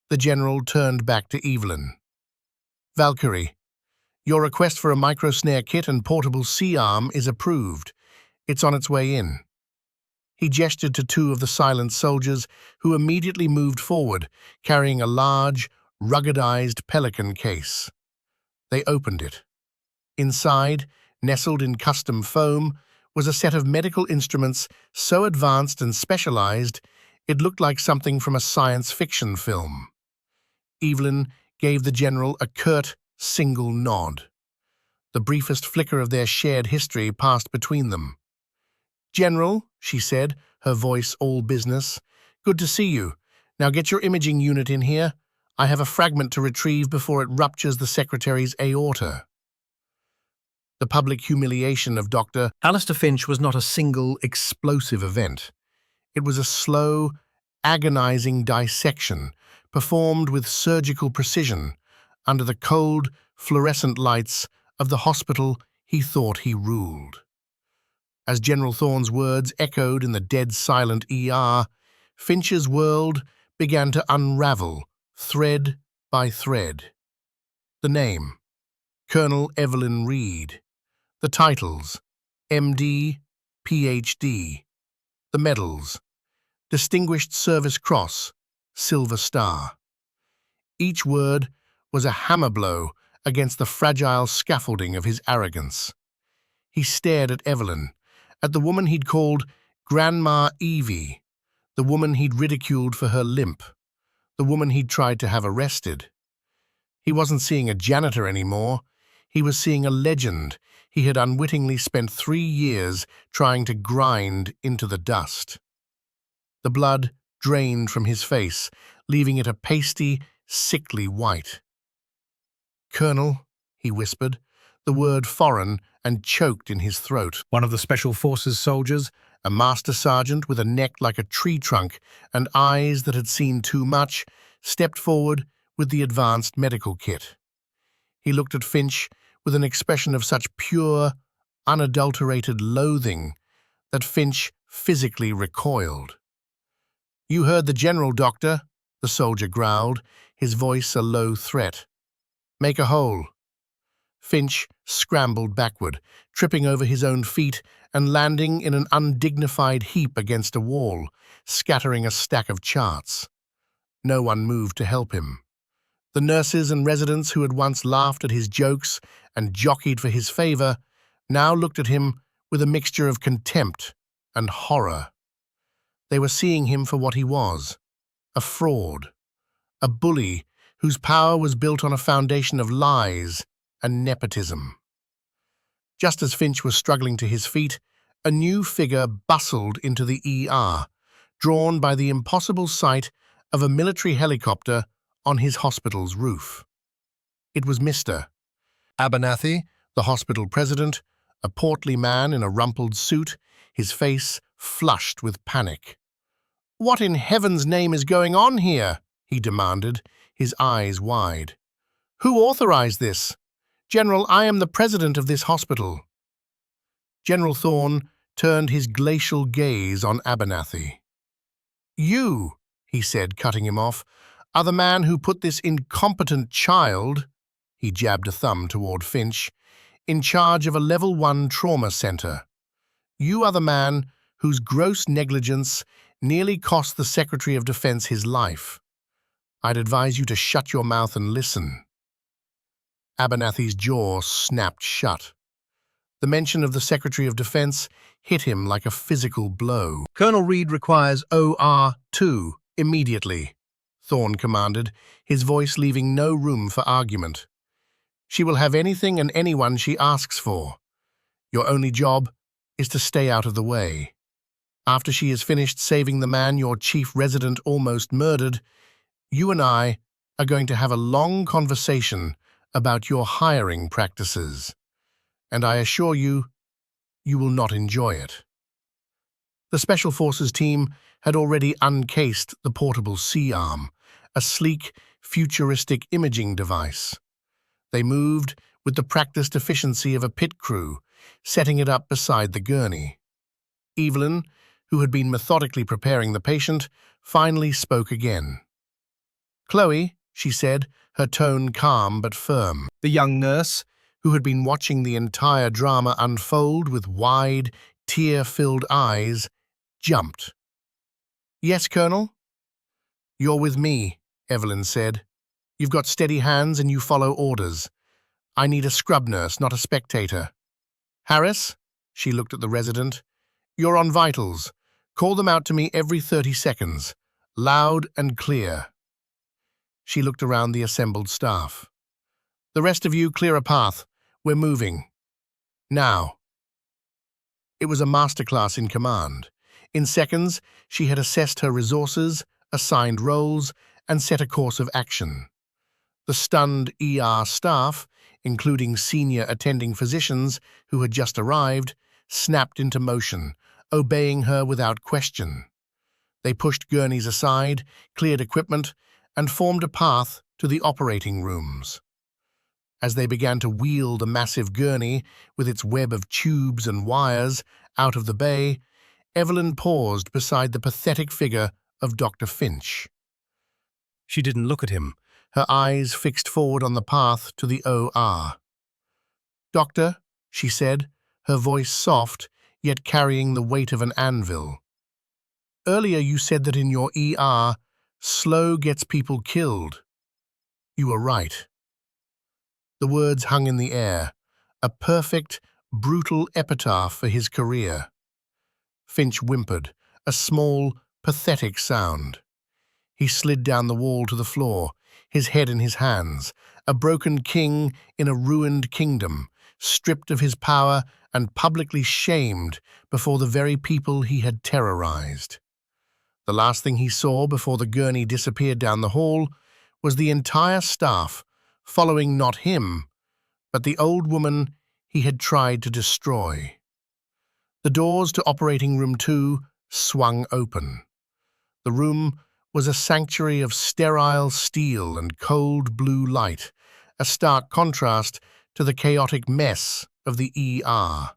The general turned back to Evelyn. "Valkyrie, your request for a micro-snare kit and portable C-arm is approved. It's on its way in." He gestured to 2 of the silent soldiers, who immediately moved forward, carrying a large, ruggedized pelican case. They opened it. Inside, nestled in custom foam, was a set of medical instruments so advanced and specialized it looked like something from a science fiction film. Evelyn gave the general a curt, single nod. The briefest flicker of their shared history passed between them. "General," she said, her voice all business, "good to see you. Now get your imaging unit in here. I have a fragment to retrieve before it ruptures the Secretary's aorta." The public humiliation of Dr. Alistair Finch was not a single, explosive event. It was a slow, agonizing dissection, performed with surgical precision, under the cold, fluorescent lights of the hospital he thought he ruled. As General Thorne's words echoed in the dead-silent ER, Finch's world began to unravel, thread by thread. The name, Colonel Evelyn Reed. The titles, M.D., Ph.D. The medals, Distinguished Service Cross, Silver Star. Each word was a hammer blow against the fragile scaffolding of his arrogance. He stared at Evelyn, at the woman he'd called Grandma Evie, the woman he'd ridiculed for her limp, the woman he'd tried to have arrested. He wasn't seeing a janitor anymore. He was seeing a legend he had unwittingly spent 3 years trying to grind into the dust. The blood drained from his face, leaving it a pasty, sickly white. "Colonel," he whispered, the word foreign and choked in his throat. One of the Special Forces soldiers A master sergeant with a neck like a tree trunk and eyes that had seen too much stepped forward with the advanced medical kit. He looked at Finch with an expression of such pure, unadulterated loathing that Finch physically recoiled. "You heard the general, Doctor," the soldier growled, his voice a low threat. "Make a hole." Finch scrambled backward, tripping over his own feet and landing in an undignified heap against a wall, scattering a stack of charts. No one moved to help him. The nurses and residents who had once laughed at his jokes and jockeyed for his favor now looked at him with a mixture of contempt and horror. They were seeing him for what he was, a fraud, a bully whose power was built on a foundation of lies and nepotism. Just as Finch was struggling to his feet, a new figure bustled into the ER, drawn by the impossible sight of a military helicopter on his hospital's roof. It was Mr. Abernathy, the hospital president, a portly man in a rumpled suit, his face flushed with panic. "What in heaven's name is going on here?" he demanded, his eyes wide. "Who authorized this? General, I am the president of this hospital." General Thorne turned his glacial gaze on Abernathy. "You," he said, cutting him off, "are the man who put this incompetent child," he jabbed a thumb toward Finch, "in charge of a Level 1 trauma center. You are the man whose gross negligence nearly cost the Secretary of Defense his life. I'd advise you to shut your mouth and listen." Abernathy's jaw snapped shut. The mention of the Secretary of Defense hit him like a physical blow. "Colonel Reed requires OR2 immediately," Thorne commanded, his voice leaving no room for argument. "She will have anything and anyone she asks for. Your only job is to stay out of the way. After she is finished saving the man your chief resident almost murdered, you and I are going to have a long conversation about your hiring practices, and I assure you, you will not enjoy it." The Special Forces team had already uncased the portable C-arm, a sleek, futuristic imaging device. They moved with the practiced efficiency of a pit crew, setting it up beside the gurney. Evelyn, who had been methodically preparing the patient, finally spoke again. "Chloe," she said, her tone calm but firm. The young nurse, who had been watching the entire drama unfold with wide, tear-filled eyes, jumped. "Yes, Colonel?" "You're with me," Evelyn said. "You've got steady hands and you follow orders. I need a scrub nurse, not a spectator. Harris," she looked at the resident, "you're on vitals. Call them out to me every 30 seconds, loud and clear." She looked around the assembled staff. "The rest of you clear a path. We're moving. Now." It was a masterclass in command. In seconds, she had assessed her resources, assigned roles, and set a course of action. The stunned ER staff, including senior attending physicians who had just arrived, snapped into motion, obeying her without question. They pushed gurneys aside, cleared equipment, and formed a path to the operating rooms. As they began to wheel the massive gurney with its web of tubes and wires out of the bay, Evelyn paused beside the pathetic figure of Dr. Finch. She didn't look at him, her eyes fixed forward on the path to the OR. "Doctor," she said, her voice soft, yet carrying the weight of an anvil. "Earlier you said that in your ER, slow gets people killed. You were right." The words hung in the air, a perfect, brutal epitaph for his career. Finch whimpered, a small, pathetic sound. He slid down the wall to the floor, his head in his hands, a broken king in a ruined kingdom, stripped of his power and publicly shamed before the very people he had terrorized. The last thing he saw before the gurney disappeared down the hall was the entire staff following not him, but the old woman he had tried to destroy. The doors to Operating Room 2 swung open. The room was a sanctuary of sterile steel and cold blue light, a stark contrast to the chaotic mess of the ER.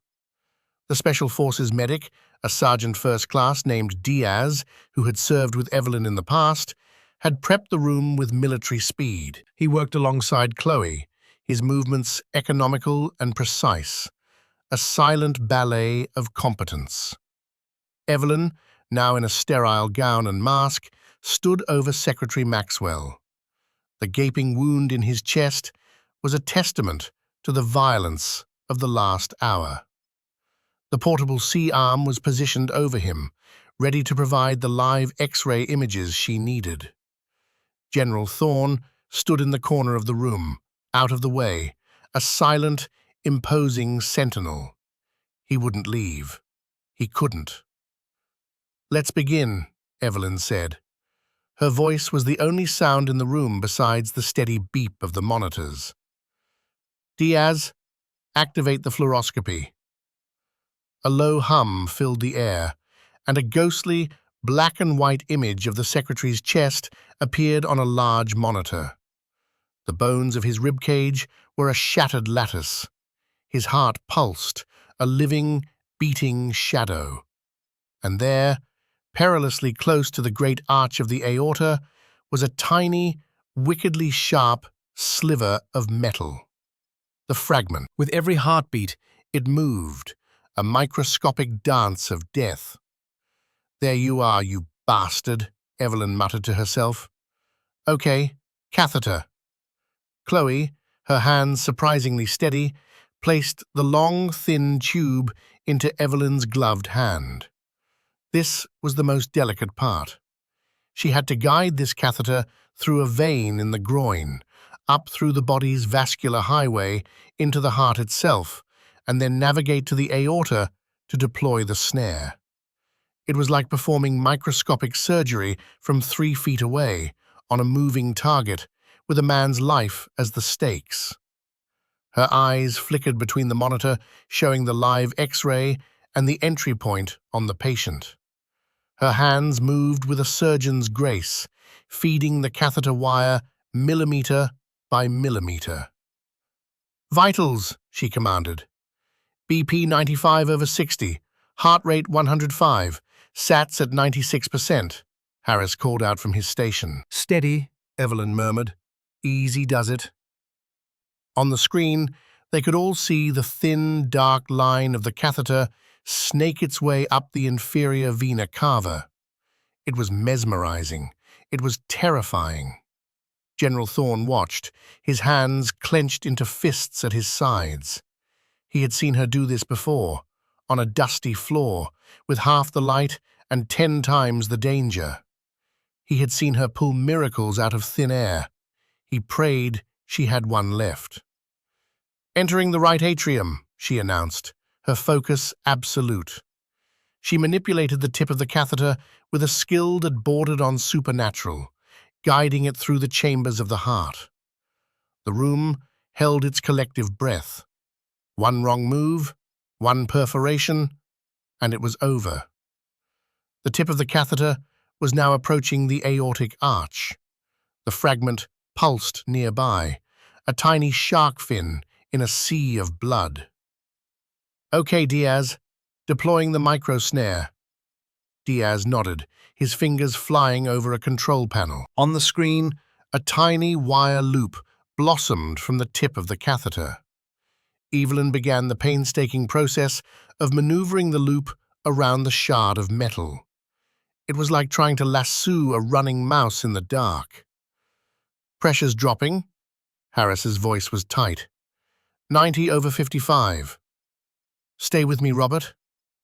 The Special Forces medic, a sergeant first class named Diaz, who had served with Evelyn in the past, had prepped the room with military speed. He worked alongside Chloe, his movements economical and precise, a silent ballet of competence. Evelyn, now in a sterile gown and mask, stood over Secretary Maxwell. The gaping wound in his chest was a testament to the violence of the last hour. The portable C-arm was positioned over him, ready to provide the live X-ray images she needed. General Thorne stood in the corner of the room, out of the way, a silent, imposing sentinel. He wouldn't leave. He couldn't. "Let's begin," Evelyn said. Her voice was the only sound in the room besides the steady beep of the monitors. "Diaz, activate the fluoroscopy." A low hum filled the air, and a ghostly, black and white image of the secretary's chest appeared on a large monitor. The bones of his ribcage were a shattered lattice. His heart pulsed, a living, beating shadow. And there, perilously close to the great arch of the aorta, was a tiny, wickedly sharp sliver of metal. The fragment. With every heartbeat, it moved, a microscopic dance of death. "There you are, you bastard," Evelyn muttered to herself. "Okay, catheter." Chloe, her hands surprisingly steady, placed the long, thin tube into Evelyn's gloved hand. This was the most delicate part. She had to guide this catheter through a vein in the groin, up through the body's vascular highway into the heart itself, and then navigate to the aorta to deploy the snare. It was like performing microscopic surgery from 3 feet away, on a moving target, with a man's life as the stakes. Her eyes flickered between the monitor showing the live X-ray and the entry point on the patient. Her hands moved with a surgeon's grace, feeding the catheter wire millimeter by millimeter. "Vitals," she commanded. "BP 95/60, heart rate 105, SATs at 96%, Harris called out from his station. "Steady," Evelyn murmured. "Easy does it." On the screen, they could all see the thin, dark line of the catheter snake its way up the inferior vena cava. It was mesmerizing. It was terrifying. General Thorne watched, his hands clenched into fists at his sides. He had seen her do this before, on a dusty floor, with half the light and 10 times the danger. He had seen her pull miracles out of thin air. He prayed she had one left. "Entering the right atrium," she announced, her focus absolute. She manipulated the tip of the catheter with a skill that bordered on supernatural, guiding it through the chambers of the heart. The room held its collective breath. One wrong move, one perforation, and it was over. The tip of the catheter was now approaching the aortic arch. The fragment pulsed nearby, a tiny shark fin in a sea of blood. "Okay, Diaz, deploying the micro-snare." Diaz nodded, his fingers flying over a control panel. On the screen, a tiny wire loop blossomed from the tip of the catheter. Evelyn began the painstaking process of maneuvering the loop around the shard of metal. It was like trying to lasso a running mouse in the dark. "Pressure's dropping." Harris's voice was tight. 90/55. "Stay with me, Robert,"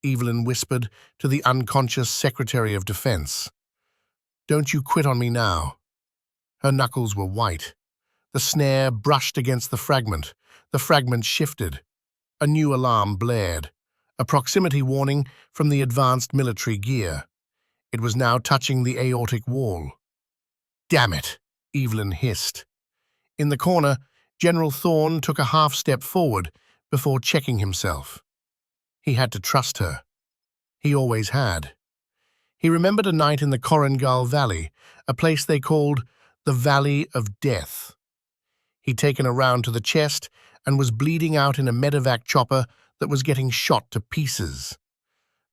Evelyn whispered to the unconscious Secretary of Defense. "Don't you quit on me now." Her knuckles were white. The snare brushed against the fragment. The fragment shifted. A new alarm blared, a proximity warning from the advanced military gear. It was now touching the aortic wall. "Damn it," Evelyn hissed. In the corner, General Thorne took a half step forward before checking himself. He had to trust her. He always had. He remembered a night in the Codename Valley, a place they called the Valley of Death. He'd taken a round to the chest and was bleeding out in a medevac chopper that was getting shot to pieces.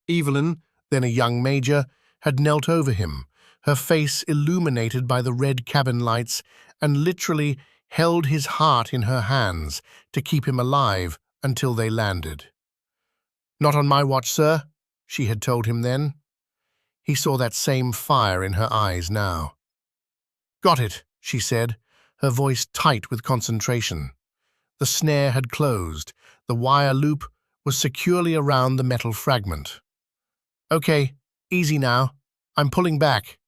Evelyn, then a young major, had knelt over him, her face illuminated by the red cabin lights, and literally held his heart in her hands to keep him alive until they landed. "Not on my watch, sir," she had told him then. He saw that same fire in her eyes now. "Got it," she said, her voice tight with concentration. The snare had closed. The wire loop was securely around the metal fragment. "Okay, easy now. I'm pulling back."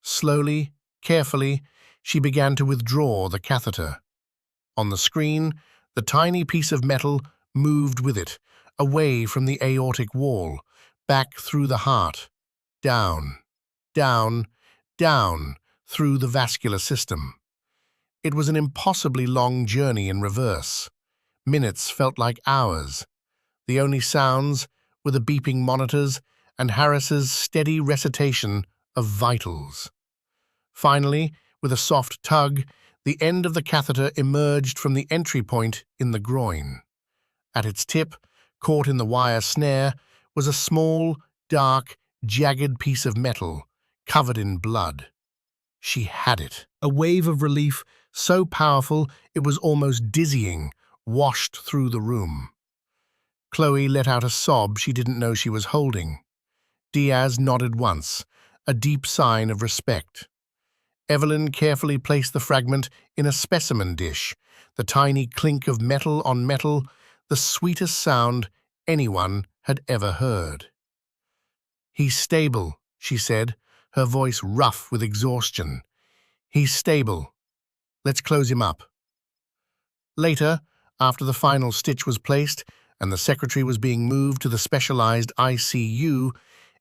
Slowly, carefully, she began to withdraw the catheter. On the screen, the tiny piece of metal moved with it, away from the aortic wall, back through the heart, down, down, down, through the vascular system. It was an impossibly long journey in reverse. Minutes felt like hours. The only sounds were the beeping monitors and Harris's steady recitation of vitals. Finally, with a soft tug, the end of the catheter emerged from the entry point in the groin. At its tip, caught in the wire snare, was a small, dark, jagged piece of metal, covered in blood. She had it. A wave of relief, so powerful it was almost dizzying, washed through the room. Chloe let out a sob she didn't know she was holding. Diaz nodded once, a deep sign of respect. Evelyn carefully placed the fragment in a specimen dish, the tiny clink of metal on metal, the sweetest sound anyone had ever heard. "He's stable," she said, her voice rough with exhaustion. "He's stable. Let's close him up." Later, after the final stitch was placed and the secretary was being moved to the specialized ICU,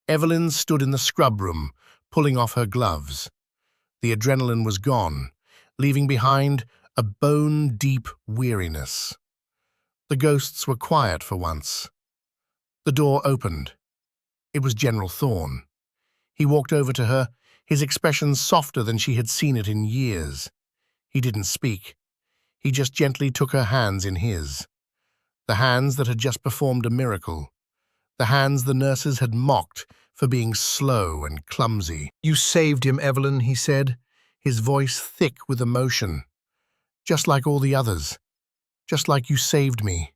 Evelyn stood in the scrub room, pulling off her gloves. The adrenaline was gone, leaving behind a bone-deep weariness. The ghosts were quiet for once. The door opened. It was General Thorne. He walked over to her, his expression softer than she had seen it in years. He didn't speak. He just gently took her hands in his. The hands that had just performed a miracle. The hands the nurses had mocked for being slow and clumsy. "You saved him, Evelyn," he said, his voice thick with emotion. "Just like all the others. Just like you saved me."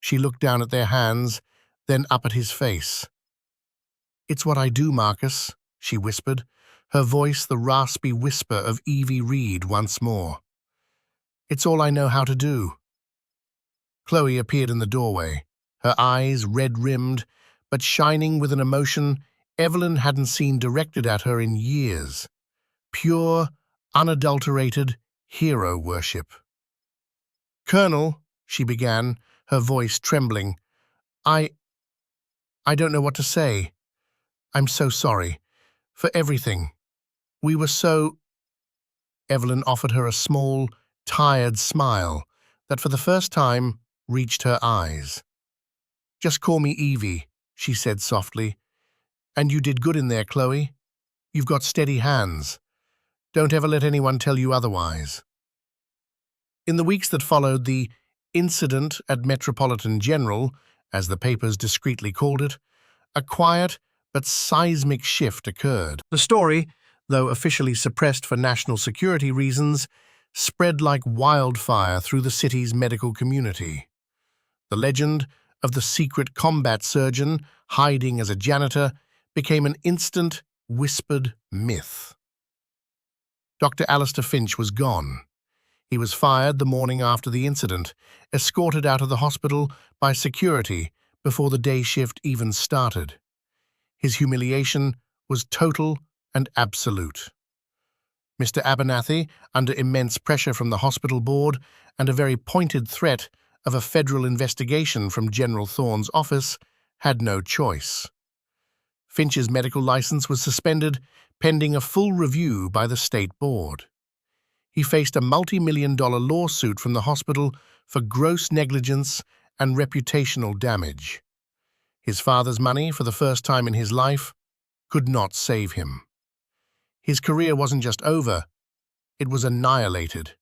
She looked down at their hands, then up at his face. "It's what I do, Marcus," she whispered, her voice the raspy whisper of Evie Reed once more. "It's all I know how to do." Chloe appeared in the doorway, her eyes red-rimmed, but shining with an emotion Evelyn hadn't seen directed at her in years. Pure, unadulterated hero worship. "Colonel," she began, her voice trembling, I don't know what to say. I'm so sorry. For everything. We were so—" Evelyn offered her a small, tired smile that for the first time reached her eyes. "Just call me Evie," she said softly. "And you did good in there, Chloe. You've got steady hands. Don't ever let anyone tell you otherwise." In the weeks that followed the incident at Metropolitan General, as the papers discreetly called it, a quiet but seismic shift occurred. The story, though officially suppressed for national security reasons, spread like wildfire through the city's medical community. The legend of the secret combat surgeon hiding as a janitor became an instant, whispered myth. Dr. Alistair Finch was gone. He was fired the morning after the incident, escorted out of the hospital by security before the day shift even started. His humiliation was total and absolute. Mr. Abernathy, under immense pressure from the hospital board and a very pointed threat of a federal investigation from General Thorne's office, had no choice. Finch's medical license was suspended pending a full review by the state board. He faced a multi-million-dollar lawsuit from the hospital for gross negligence and reputational damage. His father's money, for the first time in his life, could not save him. His career wasn't just over, it was annihilated.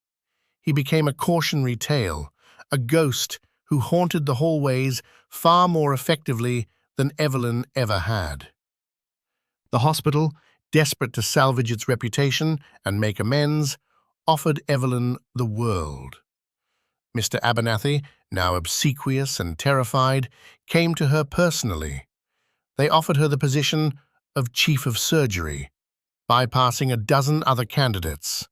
He became a cautionary tale, a ghost who haunted the hallways far more effectively than Evelyn ever had. The hospital, desperate to salvage its reputation and make amends, offered Evelyn the world. Mr. Abernathy, now obsequious and terrified, came to her personally. They offered her the position of Chief of Surgery, bypassing a dozen other candidates.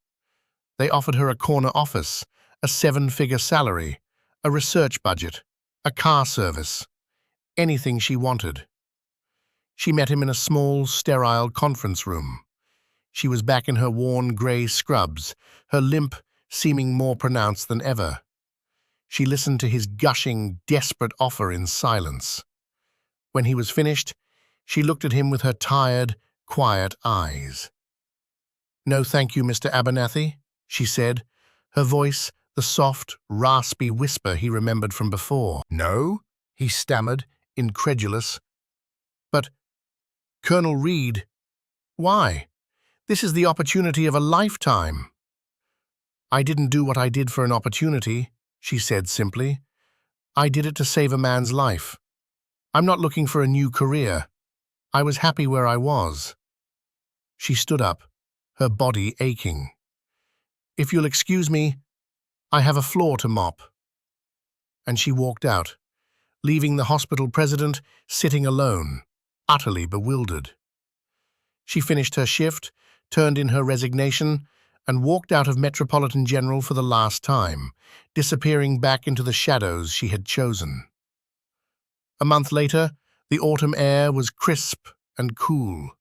They offered her a corner office, a 7-figure salary, a research budget, a car service, anything she wanted. She met him in a small, sterile conference room. She was back in her worn grey scrubs, her limp seeming more pronounced than ever. She listened to his gushing, desperate offer in silence. When he was finished, she looked at him with her tired, quiet eyes. "No, thank you, Mr. Abernathy," she said, her voice the soft, raspy whisper he remembered from before. "No?" he stammered, incredulous. "But, Colonel Reed, why? This is the opportunity of a lifetime." "I didn't do what I did for an opportunity," she said simply. "I did it to save a man's life. I'm not looking for a new career. I was happy where I was." She stood up, her body aching. "If you'll excuse me, I have a floor to mop." And she walked out, leaving the hospital president sitting alone, utterly bewildered. She finished her shift, turned in her resignation, and walked out of Metropolitan General for the last time, disappearing back into the shadows she had chosen. A month later, the autumn air was crisp and cool.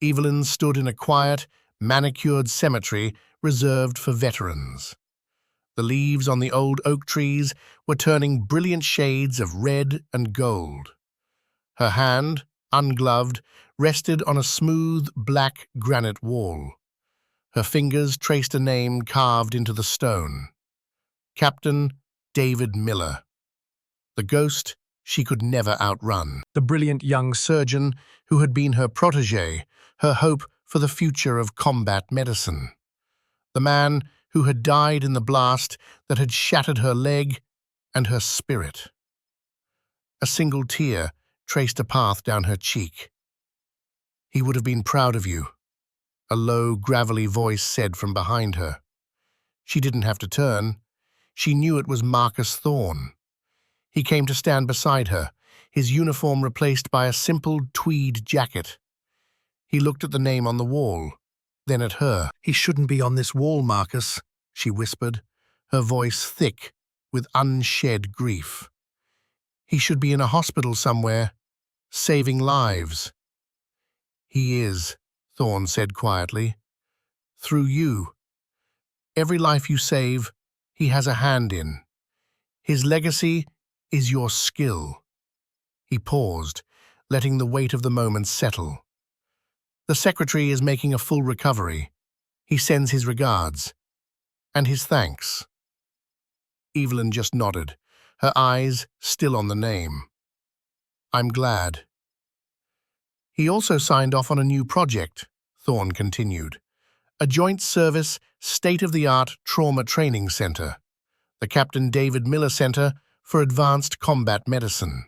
Evelyn stood in a quiet, manicured cemetery reserved for veterans. The leaves on the old oak trees were turning brilliant shades of red and gold. Her hand, ungloved, rested on a smooth, black granite wall. Her fingers traced a name carved into the stone. Captain David Miller. The ghost she could never outrun. The brilliant young surgeon who had been her protégé, her hope for the future of combat medicine. The man who had died in the blast that had shattered her leg and her spirit. A single tear traced a path down her cheek. "He would have been proud of you," a low, gravelly voice said from behind her. She didn't have to turn. She knew it was Marcus Thorne. He came to stand beside her, his uniform replaced by a simple tweed jacket. He looked at the name on the wall, then at her. "He shouldn't be on this wall, Marcus," she whispered, her voice thick with unshed grief. "He should be in a hospital somewhere, saving lives." "He is," Thorne said quietly. "Through you. Every life you save, he has a hand in. His legacy is your skill." He paused, letting the weight of the moment settle. "The secretary is making a full recovery. He sends his regards. And his thanks." Evelyn just nodded, her eyes still on the name. "I'm glad." "He also signed off on a new project," Thorne continued. "A joint service, state-of-the-art trauma training center. The Captain David Miller Center for Advanced Combat Medicine.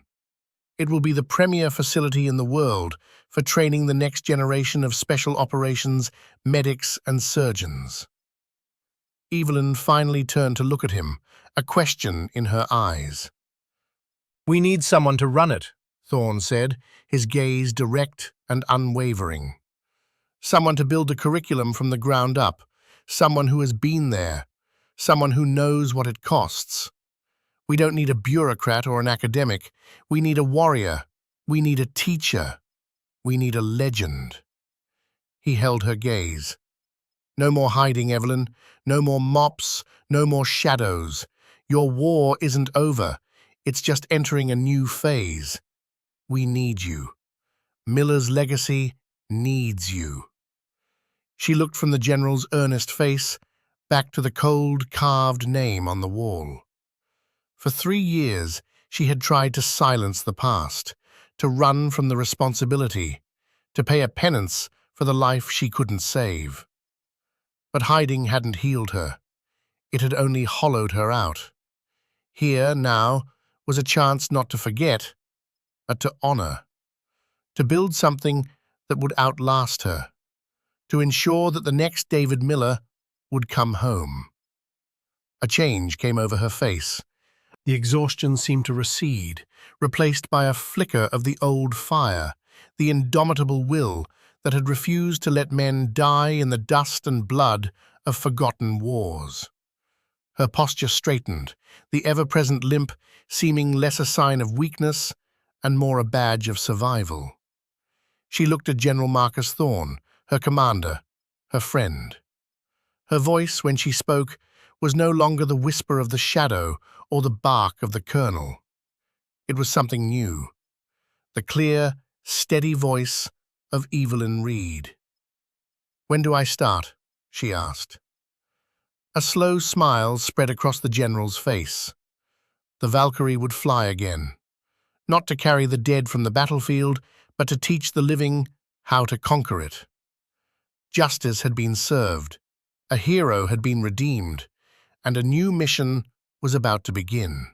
It will be the premier facility in the world for training the next generation of special operations, medics, and surgeons." Evelyn finally turned to look at him, a question in her eyes. "We need someone to run it," Thorne said, his gaze direct and unwavering. "Someone to build the curriculum from the ground up, someone who has been there, someone who knows what it costs. We don't need a bureaucrat or an academic. We need a warrior. We need a teacher. We need a legend." He held her gaze. "No more hiding, Evelyn. No more mops. No more shadows. Your war isn't over. It's just entering a new phase. We need you. Miller's legacy needs you." She looked from the general's earnest face back to the cold, carved name on the wall. For 3 years, she had tried to silence the past, to run from the responsibility, to pay a penance for the life she couldn't save. But hiding hadn't healed her. It had only hollowed her out. Here, now, was a chance not to forget, but to honor, to build something that would outlast her, to ensure that the next David Miller would come home. A change came over her face. The exhaustion seemed to recede, replaced by a flicker of the old fire, the indomitable will that had refused to let men die in the dust and blood of forgotten wars. Her posture straightened, the ever-present limp seeming less a sign of weakness and more a badge of survival. She looked at General Marcus Thorne, her commander, her friend. Her voice, when she spoke, was no longer the whisper of the shadow or the bark of the colonel. It was something new, the clear, steady voice of Evelyn Reed. "When do I start?" she asked. A slow smile spread across the general's face. The Valkyrie would fly again, not to carry the dead from the battlefield, but to teach the living how to conquer it. Justice had been served, a hero had been redeemed, and a new mission was about to begin.